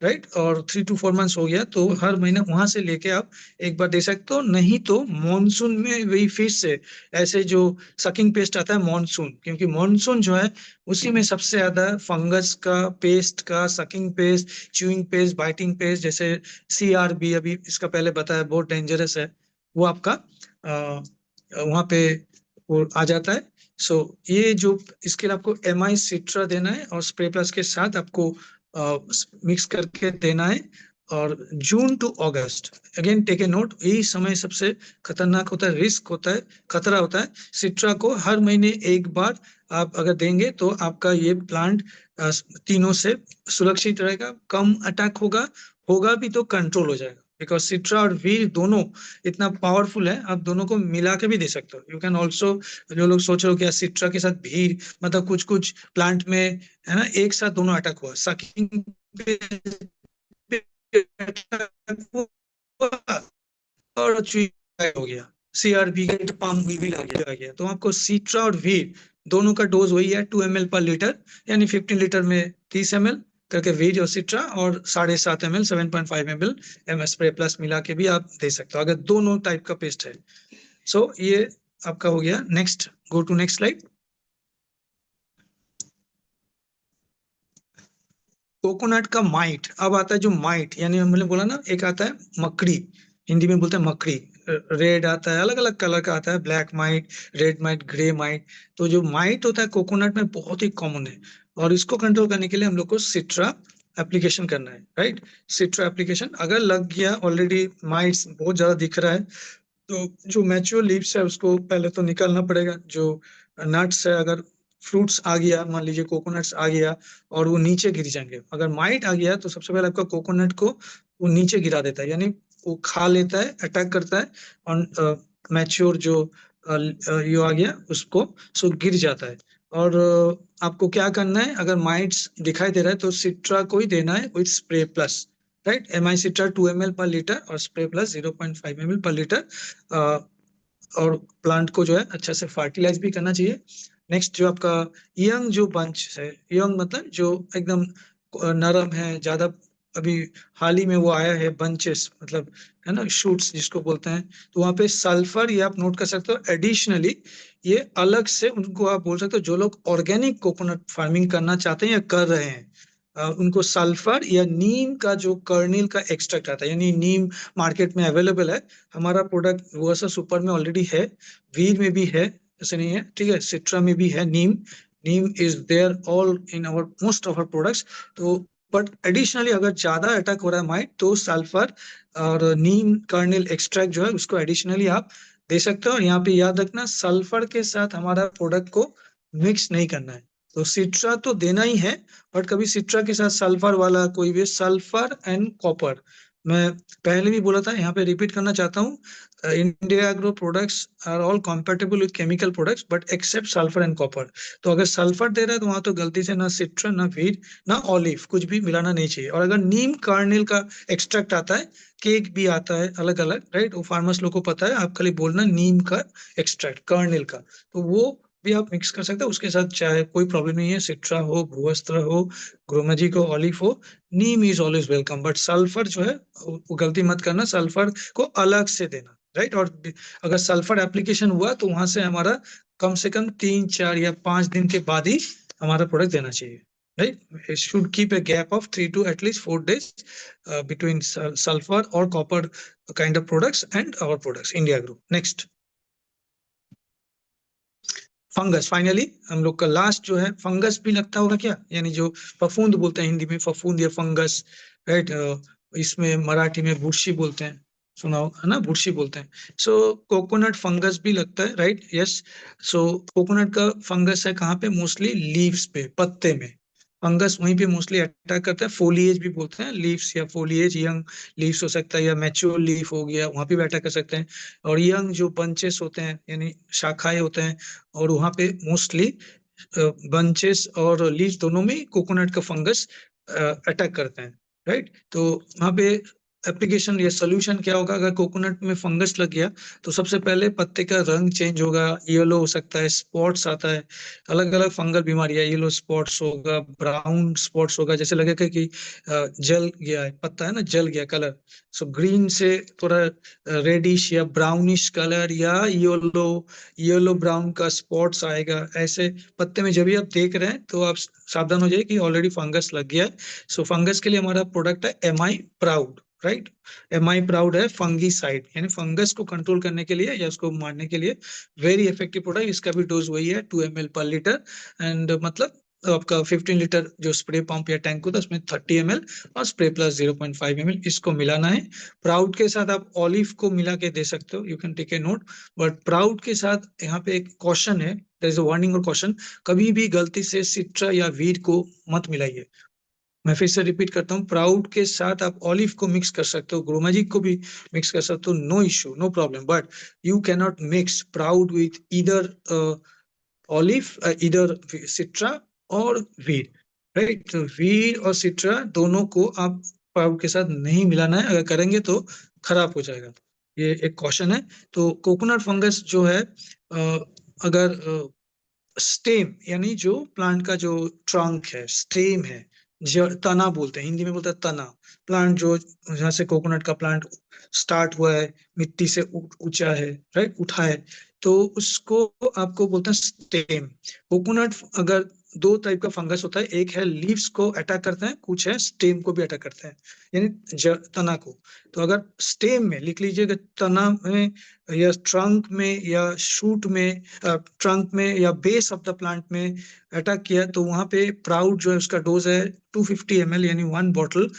राइट, और 3 to 4 months हो गया, तो हर महीने वहां से लेके आप एक बार दे सकते हो। नहीं तो मॉनसून में वही फिर से ऐसे जो सकिंग पेस्ट आता है मॉनसून, क्योंकि मॉनसून जो है उसी में सबसे ज्यादा फंगस का, पेस्ट का, sucking paste, chewing paste, biting paste, जैसे CRB अभी इसका पहले बताया बहुत डेंजरस है, वो आपका वहां पे वो आ जाता है। सो ये जो इसके लिए आपको MI सिट्रा देना है, और स्प्रे प्लस के साथ आपको मिक्स करके देना है। और June to August, again take a note, यही समय सबसे खतरनाक होता है, रिस्क होता है, खतरा होता है। सिट्रा को हर महीने एक बार आप अगर देंगे तो आपका ये प्लांट तीनों से सुरक्षित रहेगा, कम अटैक होगा, होगा भी तो कंट्रोल हो जाएगा, बिकॉज सिट्रा और वीर दोनों इतना पावरफुल है, आप दोनों को मिला के भी दे सकते हो। यू कैन ऑल्सो, जो लोग सोच रहे हो कि सिट्रा के साथ भीड़, मतलब कुछ कुछ प्लांट में है ना एक साथ दोनों अटैक हुआ, सकिंग और हो गया, CRB का पाम भी आ गया, तो आपको सिट्रा और वीर दोनों का डोज वही है, 2 ml पर लीटर, यानी 15 लीटर में 30 ml करके वीर और सिट्रा, और 7.5 ml 7.5 ml MS spray plus मिला के भी आप दे सकते हो, अगर दोनों टाइप का पेस्ट है। सो ये आपका हो गया। Next, go to next slide. Coconut का माइट, अब आता है जो माइट, यानी हमने बोला ना, एक आता है मकड़ी, हिंदी में बोलते हैं मकड़ी, रेड आता है, अलग अलग कलर का आता है, black might, red might, grey might. तो जो माइट होता है कोकोनट में बहुत ही कॉमन है, और इसको कंट्रोल करने के लिए हम लोग को सिट्रा एप्लीकेशन करना है, राइट। सिट्रा एप्लीकेशन अगर लग गया, ऑलरेडी माइट्स बहुत ज्यादा दिख रहा है, तो जो मैच्योर लीव्स है उसको पहले तो निकालना पड़ेगा। जो नट्स है, अगर फ्रूट्स आ गया, मान लीजिए कोकोनट्स आ गया, और वो नीचे गिर जाएंगे, अगर माइट आ गया तो सबसे पहले आपका कोकोनट को वो नीचे गिरा देता है, यानी वो खा लेता है, अटैक करता है, और मैच्योर जो ये आ गया उसको, सो गिर जाता है। और आपको क्या करना है, अगर माइट्स दिखाई दे रहा है तो सिट्रा को ही देना है with spray plus, right, MI सिट्रा 2 ml पर लीटर और स्प्रे प्लस 0.5 ml पर लीटर, और प्लांट को जो है अच्छा से फर्टिलाइज भी करना चाहिए। नेक्स्ट, जो आपका यंग जो बंच है, यंग मतलब जो एकदम नरम है, ज्यादा अभी हाल ही में वो आया है बंचेस, मतलब है ना शूट्स जिसको बोलते हैं, तो वहाँ पे सल्फर ये आप नोट कर सकते हो एडिशनली, ये अलग से उनको आप बोल सकते हो, जो लोग ऑर्गेनिक कोकोनट फार्मिंग करना चाहते हैं या कर रहे हैं, उनको सल्फर या नीम का जो कर्निल का एक्सट्रैक्ट आता है, यानी नीम मार्केट में अवेलेबल है, हमारा प्रोडक्ट वर्सा सुपर में ऑलरेडी है, वीर में भी है, ऐसे नहीं है, ठीक है, सिट्रा में भी है neem, neem is there all in our most of our products. तो बट एडिशनली अगर ज्यादा अटैक हो रहा है माइट, तो सल्फर और नीम कर्निल एक्सट्रैक्ट जो है उसको एडिशनली आप दे सकते हो। और यहाँ पे याद रखना, सल्फर के साथ हमारा प्रोडक्ट को मिक्स नहीं करना है, तो सिट्रा तो देना ही है, बट कभी सिट्रा के साथ सल्फर वाला कोई भी, सल्फर एंड कॉपर, मैं पहले भी बोला था, यहाँ पे रिपीट करना चाहता हूँ, India agro products are all compatible with chemical products but except sulphur and copper. तो अगर सल्फर दे रहा है तो वहां तो गलती से ना सिट्रा, ना वीट, ना ऑलिव, कुछ भी मिलाना नहीं चाहिए। और अगर नीम कर्नेल का एक्सट्रैक्ट आता है, केक भी आता है अलग अलग, राइट, वो फार्मर्स लोग को पता है, आप खाली बोलना नीम का एक्सट्रैक्ट, कर्नेल का, तो वो भी आप मिक्स कर सकते हैं उसके साथ, चाहे कोई प्रॉब्लम नहीं है, सिट्रा हो, भूवस्त्र हो, ग्रोमेजिक हो, ऑलिव हो, neem is always welcome. But sulphur जो है वो गलती मत करना, सल्फर को अलग से देना, राइट। और अगर सल्फर एप्लीकेशन हुआ तो वहां से हमारा कम से कम 3, 4 या 5 दिन के बाद ही हमारा प्रोडक्ट देना चाहिए, right? It should keep a gap of 3 to at least 4 days between sulfur or copper kind of products and our products, India Group. Next, fungus. Finally हम लोग का लास्ट जो है, फंगस भी लगता होगा क्या, यानी जो फफूंद बोलते हैं हिंदी में, फफूंद या फंगस, राइट। इसमें मराठी में बुरशी बोलते हैं, सुना हो है ना, बुरशी बोलते हैं। सो कोकोनट फंगस भी लगता है, राइट, यस। सो कोकोनट का फंगस है कहाँ पे, मोस्टली लीव्स पे, पत्ते में फंगस वहीं पे मोस्टली अटैक करता है। फोलिएज भी बोलते हैं, लीव्स या फोलिएज, यंग लीव्स हो सकता है, या मैच्योर लीफ हो गया, वहां पे भी अटैक कर सकते हैं। और यंग जो बंचेस होते हैं, यानी शाखाएं होते हैं, और वहां पे मोस्टली बंचेस और लीव्स दोनों में कोकोनट का फंगस अटैक करते हैं, राइट। तो वहां पे एप्लीकेशन या सोल्यूशन क्या होगा, अगर कोकोनट में फंगस लग गया तो सबसे पहले पत्ते का रंग चेंज होगा, येलो हो सकता है, स्पॉट्स आता है, अलग अलग फंगल बीमारियां, येलो स्पॉट्स होगा, ब्राउन स्पॉट्स होगा, जैसे लगेगा कि जल गया है पत्ता, है ना, जल गया कलर। सो ग्रीन से थोड़ा रेडिश या ब्राउनिश कलर, या येलो ब्राउन का स्पॉट्स आएगा, ऐसे पत्ते में जब भी आप देख रहे हैं तो आप सावधान हो जाइए कि ऑलरेडी फंगस लग गया है। सो फंगस के लिए हमारा प्रोडक्ट है MI proud, right. MI proud है फंगीसाइड, यानी फंगस को कंट्रोल करने के लिए या उसको मारने के लिए वेरी इफेक्टिव प्रोडक्ट। इसका भी डोज वही है 2 ml/liter, एंड मतलब आपका 15 लीटर जो स्प्रे पंप या टैंक होता है उसमें 30 ml और स्प्रे प्लस 0.5 ml इसको मिलाना है। प्राउड के साथ आप ऑलिव को मिला के दे सकते हो, you can take a note. But proud के साथ यहाँ पे एक क्वेश्चन है, देयर इज अ वार्निंग और क्वेश्चन, कभी भी गलती से सिट्रा या वीट को मत मिलाइए। मैं फिर से रिपीट करता हूँ, प्राउड के साथ आप ऑलिव को मिक्स कर सकते हो, ग्रोमेजिक को भी मिक्स कर सकते हो, no issue, no problem, but you can not mix proud with either olive, इधर सिट्रा और वीट, राइट। तो वीट और सिट्रा दोनों को आप पाउडर के साथ नहीं मिलाना है, अगर करेंगे तो खराब हो जाएगा, ये एक क्वेश्चन है। तो कोकोनट फंगस जो है, अगर स्टेम, यानी जो प्लांट का जो ट्रंक है, स्टेम है, जड़, तना बोलते हैं, हिंदी में बोलते हैं तना, प्लांट जो जहाँ से कोकोनट का प्लांट स्टार्ट हुआ है, मिट्टी से ऊंचा है, राइट, उठा है, तो उसको आपको बोलते हैं स्टेम। कोकोनट अगर दो टाइप का फंगस होता है, एक है लीव्स को अटैक करते हैं, कुछ है स्टेम को भी अटैक करते हैं, यानी तना को। तो अगर स्टेम में लिख लीजिएगा, तना में या ट्रंक में या शूट में, ट्रंक में या बेस ऑफ द प्लांट में अटैक किया, तो वहां पे प्राउड जो है उसका डोज है 250 ml, यानी 1 बॉटल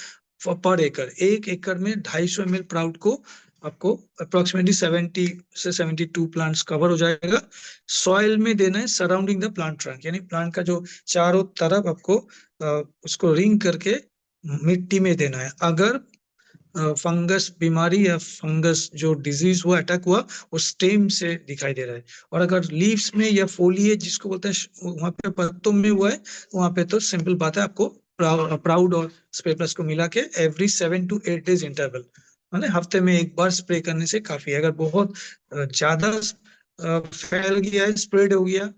पर एकड़। 1 एकड़ में 250 ml प्राउड को आपको अप्रोक्सीमेटली 70 से 72 प्लांट्स कवर हो जाएगा। सॉइल में देना है सराउंडिंग द प्लांट ट्रंक, यानी प्लांट का जो चारों तरफ आपको उसको रिंग करके मिट्टी में देना है। अगर फंगस बीमारी या फंगस जो डिजीज हुआ, अटैक हुआ, वो स्टेम से दिखाई दे रहा है। और अगर लीव्स में या फोलिएज जिसको बोलते हैं वहां पे पत्तों में हुआ है, वहां पे तो सिंपल बात है, आपको प्राउड और स्प्रे प्लस को मिला के एवरी 7 to 8 days इंटरवल, माने हफ्ते में एक बार स्प्रे करने से काफी है। अगर बहुत ज्यादा फैल गया है, स्प्रेड हो गया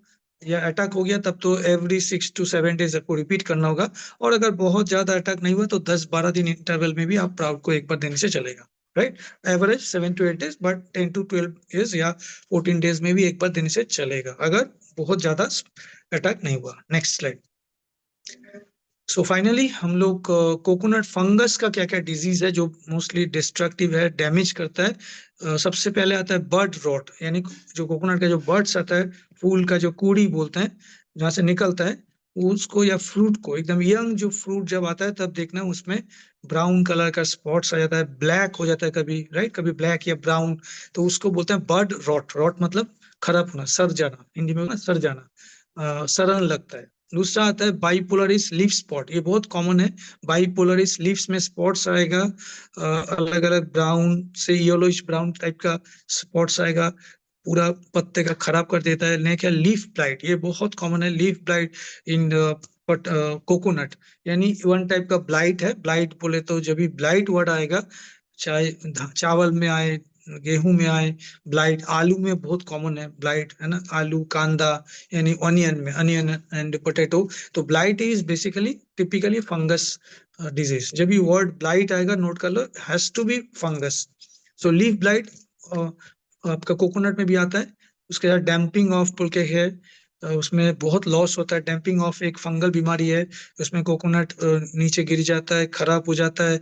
या अटैक हो गया, तब तो एवरी 6 to 7 days आपको रिपीट करना होगा। और अगर बहुत ज्यादा अटैक नहीं हुआ तो 10-12 दिन इंटरवल में भी आप प्राउड को एक बार देने से चलेगा, right. Average 7 to 8 days, but 10 to 12 days या 14 days में भी एक बार देने से चलेगा, अगर बहुत ज्यादा अटैक नहीं हुआ। Next slide. सो फाइनली हम लोग कोकोनट फंगस का क्या क्या डिजीज है जो मोस्टली डिस्ट्रक्टिव है, डैमेज करता है। सबसे पहले आता है बर्ड रॉट, यानी जो कोकोनट का जो बर्ड्स आता है, फूल का जो कूड़ी बोलते हैं, जहाँ से निकलता है, उसको या फ्रूट को, एकदम यंग जो फ्रूट जब आता है तब देखना उसमें ब्राउन कलर का स्पॉट्स आ जाता है, ब्लैक हो जाता है कभी, राइट, कभी ब्लैक या ब्राउन, तो उसको बोलते हैं बर्ड रॉट। रॉट मतलब खराब होना, सड़ जाना, हिंदी में ना सड़ जाना, सड़न लगता है। दूसरा आता है बाइपोलरिस लीफ स्पॉट, ये बहुत कॉमन है। बाइपोलरिस लीव्स में स्पॉट्स आएगा, अलग अलग ब्राउन से येलोइश ब्राउन टाइप का स्पॉट्स आएगा, पूरा पत्ते का खराब कर देता है। नेक्स्ट है लीफ ब्लाइट, ये बहुत कॉमन है, leaf blight in but coconut, यानी वन टाइप का ब्लाइट है। ब्लाइट बोले तो जब भी ब्लाइट वर्ड आएगा, चाहे चावल में आए, गेहूं में आए ब्लाइट, आलू में बहुत कॉमन है ब्लाइट, है ना, आलू, कांदा, यानी ऑनियन में, अनियन एंड पोटैटो। तो blight is basically typically fungus disease. जब भी वर्ड ब्लाइट आएगा नोट कर लो, has to be fungus. So leaf blight आपका कोकोनट में भी आता है। उसके बाद डैम्पिंग ऑफ बोल के है, उसमें बहुत लॉस होता है। डैम्पिंग ऑफ एक फंगल बीमारी है, उसमें कोकोनट नीचे गिर जाता है, खराब हो जाता है,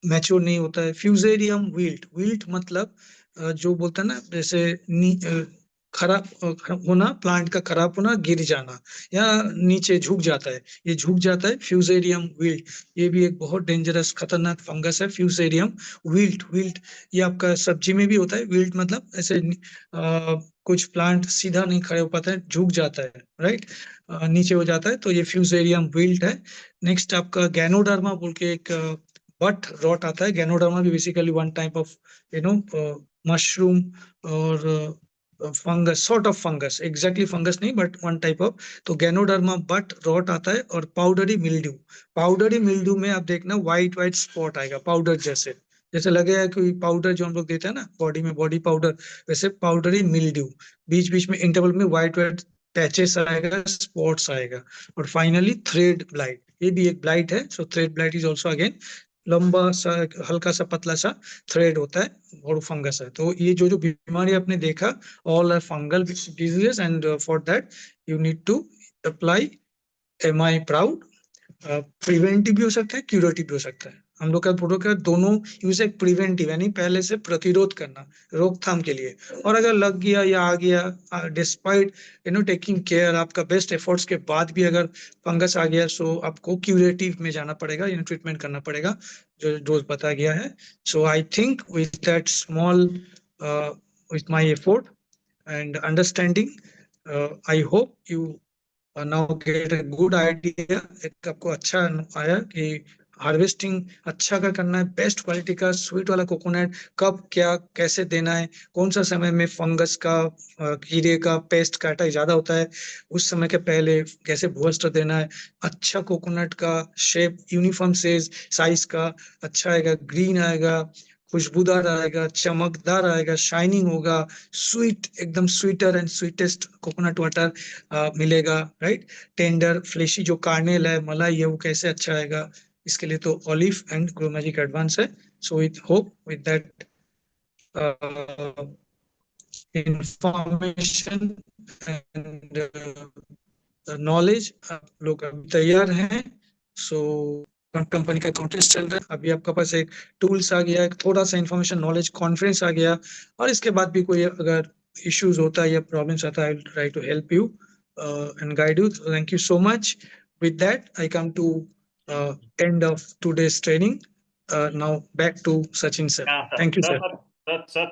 मैच्योर नहीं होता है। फ्यूजेरियम विल्ट, विल्ट मतलब जो बोलते हैं ना, जैसे खराब होना, प्लांट का खराब होना, गिर जाना या नीचे झुक जाता है, ये झुक जाता है, फ्यूजेरियम विल्ट। ये भी एक बहुत डेंजरस खतरनाक फंगस है, फ्यूजेरियम विल्ट। विल्ट ये आपका सब्जी में भी होता है। विल्ट मतलब ऐसे कुछ प्लांट सीधा नहीं खड़े हो पाता है, झुक जाता है, राइट, नीचे हो जाता है, तो ये फ्यूजेरियम विल्ट है। नेक्स्ट आपका गैनोडर्मा बोल के एक बट रॉट आता है। गैनोडर्मा भी basically one type of mushroom और fungus, sort of fungus, exactly fungus नहीं बट वन टाइप ऑफ। तो गैनोडर्मा बट रॉट आता है। और पाउडरी मिल्ड्यू, पाउडरी मिल्ड्यू में आप देखना व्हाइट व्हाइट स्पॉट आएगा, पाउडर जैसे, जैसे लगेगा कि पाउडर जो हम लोग देते हैं ना बॉडी में, बॉडी पाउडर, वैसे पाउडरी मिल्ड्यू, बीच बीच में इंटरवल में व्हाइट व्हाइट पैचेस आएगा, स्पॉट्स आएगा। और फाइनली थ्रेड ब्लाइट, ये भी एक ब्लाइट है। सो thread blight is also again लंबा सा, हल्का सा, पतला सा थ्रेड होता है और फंगस है। तो ये जो जो बीमारी आपने देखा, all are fungal diseases, and for that you need to apply M I proud. Preventive भी हो सकता है, क्यूरेटिव भी हो सकता है। हम लोग का प्रोडक्ट का दोनों यूज है, प्रिवेंटिव यानी पहले से प्रतिरोध करना, रोकथाम के लिए। और अगर लग गया या आ गया, डिस्पाइट टेकिंग केयर, आपका बेस्ट एफर्ट्स के बाद भी अगर फंगस आ गया, सो आपको क्यूरेटिव में जाना पड़ेगा, यानी ट्रीटमेंट करना पड़ेगा, जो डोज बताया गया है। So I think with that small, with my effort and understanding, I hope you now get a good idea. एक आपको अच्छा आया कि हार्वेस्टिंग अच्छा का करना है, बेस्ट क्वालिटी का स्वीट वाला कोकोनट कब क्या कैसे देना है, कौन सा समय में फंगस का, कीड़े का, पेस्ट का अटैक ज्यादा होता है, उस समय के पहले कैसे भूस्टर देना है। अच्छा कोकोनट का शेप यूनिफॉर्म साइज का अच्छा आएगा, ग्रीन आएगा, खुशबूदार आएगा, चमकदार आएगा, शाइनिंग होगा, स्वीट, एकदम sweeter and sweetest coconut water मिलेगा, राइट। टेंडर फ्लेशी जो कार्नेल है, मलाई है, वो कैसे अच्छा आएगा, इसके लिए तो olive and grow magic advance है। So with hope with that information and knowledge आप लोग अभी तैयार हैं। सो कंपनी का कॉन्फ्रेंस चल रहा है, अभी आपके पास एक टूल्स आ गया, एक थोड़ा सा इंफॉर्मेशन नॉलेज कॉन्फ्रेंस आ गया, और इसके बाद भी कोई अगर इश्यूज होता है या प्रॉब्लम्स आता है, I will try to help you and guide you. Thank you so much. With that I come to end of today's training. Now back to Sachin sir. हाँ sir, thank you sir sir. Sir sir sir,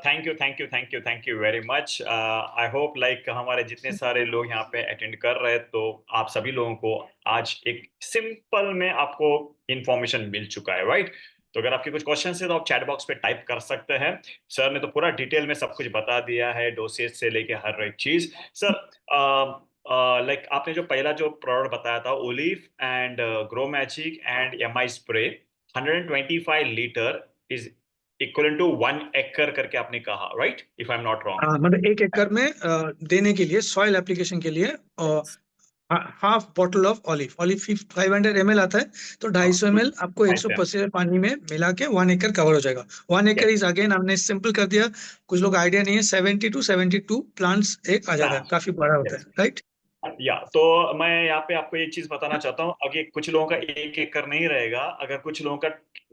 thank you very much. I hope like हमारे जितने सारे लोग यहाँ पे attend कर रहे हैं, तो आप सभी लोगों को आज एक सिंपल में आपको इंफॉर्मेशन मिल चुका है, राइट। तो अगर आपके कुछ क्वेश्चन है तो आप चैट बॉक्स पे टाइप कर सकते हैं। सर ने तो पूरा डिटेल में सब कुछ बता दिया है, डोसेज से लेके हर एक चीज। सर लाइक आपने जो पहला जो प्रोडक्ट बताया था, olive and grow magic and MI spray, 125 litre is equal to 1 एकड़ करके आपने कहा, right, if I am not wrong. हाँ, मतलब 1 एकड़ में देने के लिए, सॉइल एप्लीकेशन के लिए, half bottle of olive, olive 500 ml आता है, तो 250 ml आपको 125 पानी में मिला के 1 एकड़ कवर हो जाएगा। 1 एकड़ इज अगेन, हमने सिंपल कर दिया, कुछ लोग आइडिया नहीं है, 70 to 72 प्लांट्स एक आ जाता है, काफी बड़ा होता है, राइट। या तो मैं यहाँ पे आपको एक चीज बताना चाहता हूँ, अगर कुछ लोगों का 1 एकड़ नहीं रहेगा, अगर कुछ लोगों का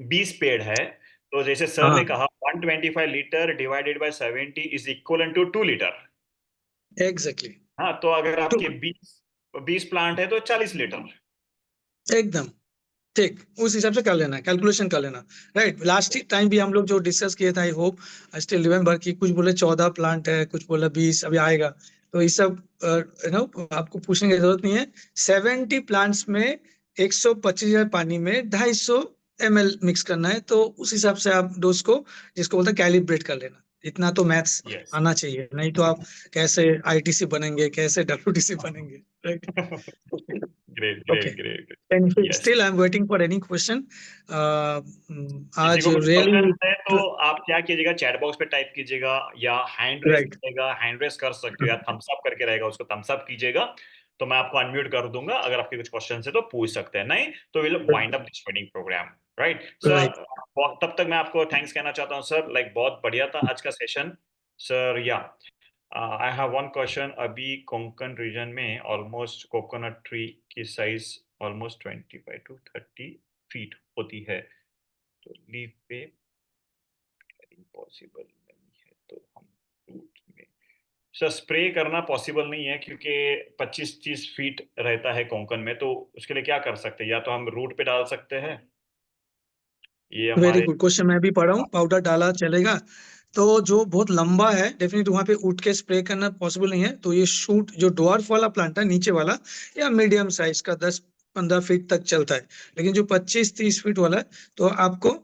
20 पेड़ है, तो जैसे सर ने हाँ, कहा 125 litre divided by 70 is equal to 2 litre. Exactly. हाँ, तो अगर तो आपके 20 प्लांट है तो 40 लीटर। एकदम ठीक, उस हिसाब से कर लेना, कैलकुलेशन कर लेना, राइट। लास्ट टाइम भी हम लोग जो डिस्कस किए थे, I hope I still remember, कि कुछ बोले 14 प्लांट है, कुछ बोला 20, अभी आएगा। तो ये सब आपको पूछने की जरूरत नहीं है। 70 प्लांट्स में 125 लीटर पानी में 250 ml मिक्स करना है, तो उस हिसाब से आप डोज को, जिसको बोलते हैं, कैलिब्रेट कर लेना। इतना तो मैथ्स यस। आना चाहिए, नहीं तो आप कैसे आईटीसी बनेंगे, कैसे डब्ल्यूटीसी बनेंगे, right? Great okay, great great. And yes. Still I am waiting for any question. किसी आज को कुछ रियली, क्वेश्चन है तो आप क्या कीजिएगा, चैट बॉक्स पे टाइप कीजिएगा, या हैंड रेस राइट, रहेगा, हैंड रेस कर सकते हो, या थम्स अप करके रहेगा, उसको थम्स अप कीजिएगा, तो मैं आपको अनम्यूट कर दूंगा। अगर आपके कुछ क्वेश्चन है तो पूछ सकते हैं, नहीं तो will wind up this training program, right sir. Right. तब तक मैं आपको थैंक्स कहना चाहता हूँ सर, लाइक बहुत बढ़िया था आज का सेशन सर। या आई हैव वन क्वेश्चन। अभी कोंकण रीजन में ऑलमोस्ट कोकोनट ट्री की साइज ऑलमोस्ट 25 to 30 फीट होती है, तो लीफ पे पॉसिबल नहीं है, तो हम रूट में सर स्प्रे करना पॉसिबल नहीं है, क्योंकि 25-30 फीट रहता है कोंकण में, तो उसके लिए क्या कर सकते हैं? या तो हम रूट पे डाल सकते हैं, ये वेरी हमारे। गुड क्वेश्चन, मैं भी पढ़ा हूँ। पाउडर डाला चलेगा, तो जो बहुत लंबा है डेफिनेट वहां पे उठ के स्प्रे करना पॉसिबल नहीं है। तो ये शूट जो डॉर्फ वाला प्लांट है नीचे वाला, या मीडियम साइज का 10-15 फीट तक चलता है। लेकिन जो 25-30 फीट वाला है, तो आपको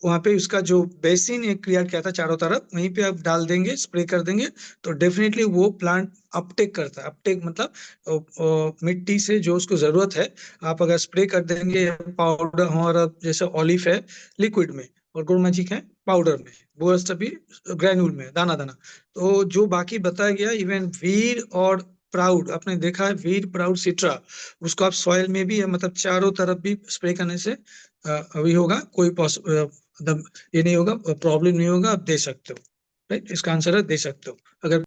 वहां पे उसका जो बेसिन एक क्रिएट किया था चारों तरफ, वहीं पे आप डाल देंगे, स्प्रे कर देंगे, तो डेफिनेटली वो प्लांट अपटेक करता है। अपटेक मतलब मिट्टी से जो उसको जरूरत है, आप अगर स्प्रे कर देंगे, पाउडर हमारा जैसे ऑलिव है लिक्विड में, और गुड़ मैजिक है पाउडर में, बोरस्ट भी ग्रैन्यूल में, दाना दाना। तो जो बाकी बताया गया, इवन वीर और प्राउड, आपने देखा है वीर प्राउड सिट्रा, उसको आप सॉइल में भी, मतलब चारों तरफ भी स्प्रे करने से अभी होगा, कोई मतलब ये नहीं होगा, प्रॉब्लम नहीं होगा, आप दे सकते हो, राइट? इसका आंसर है दे सकते हो। अगर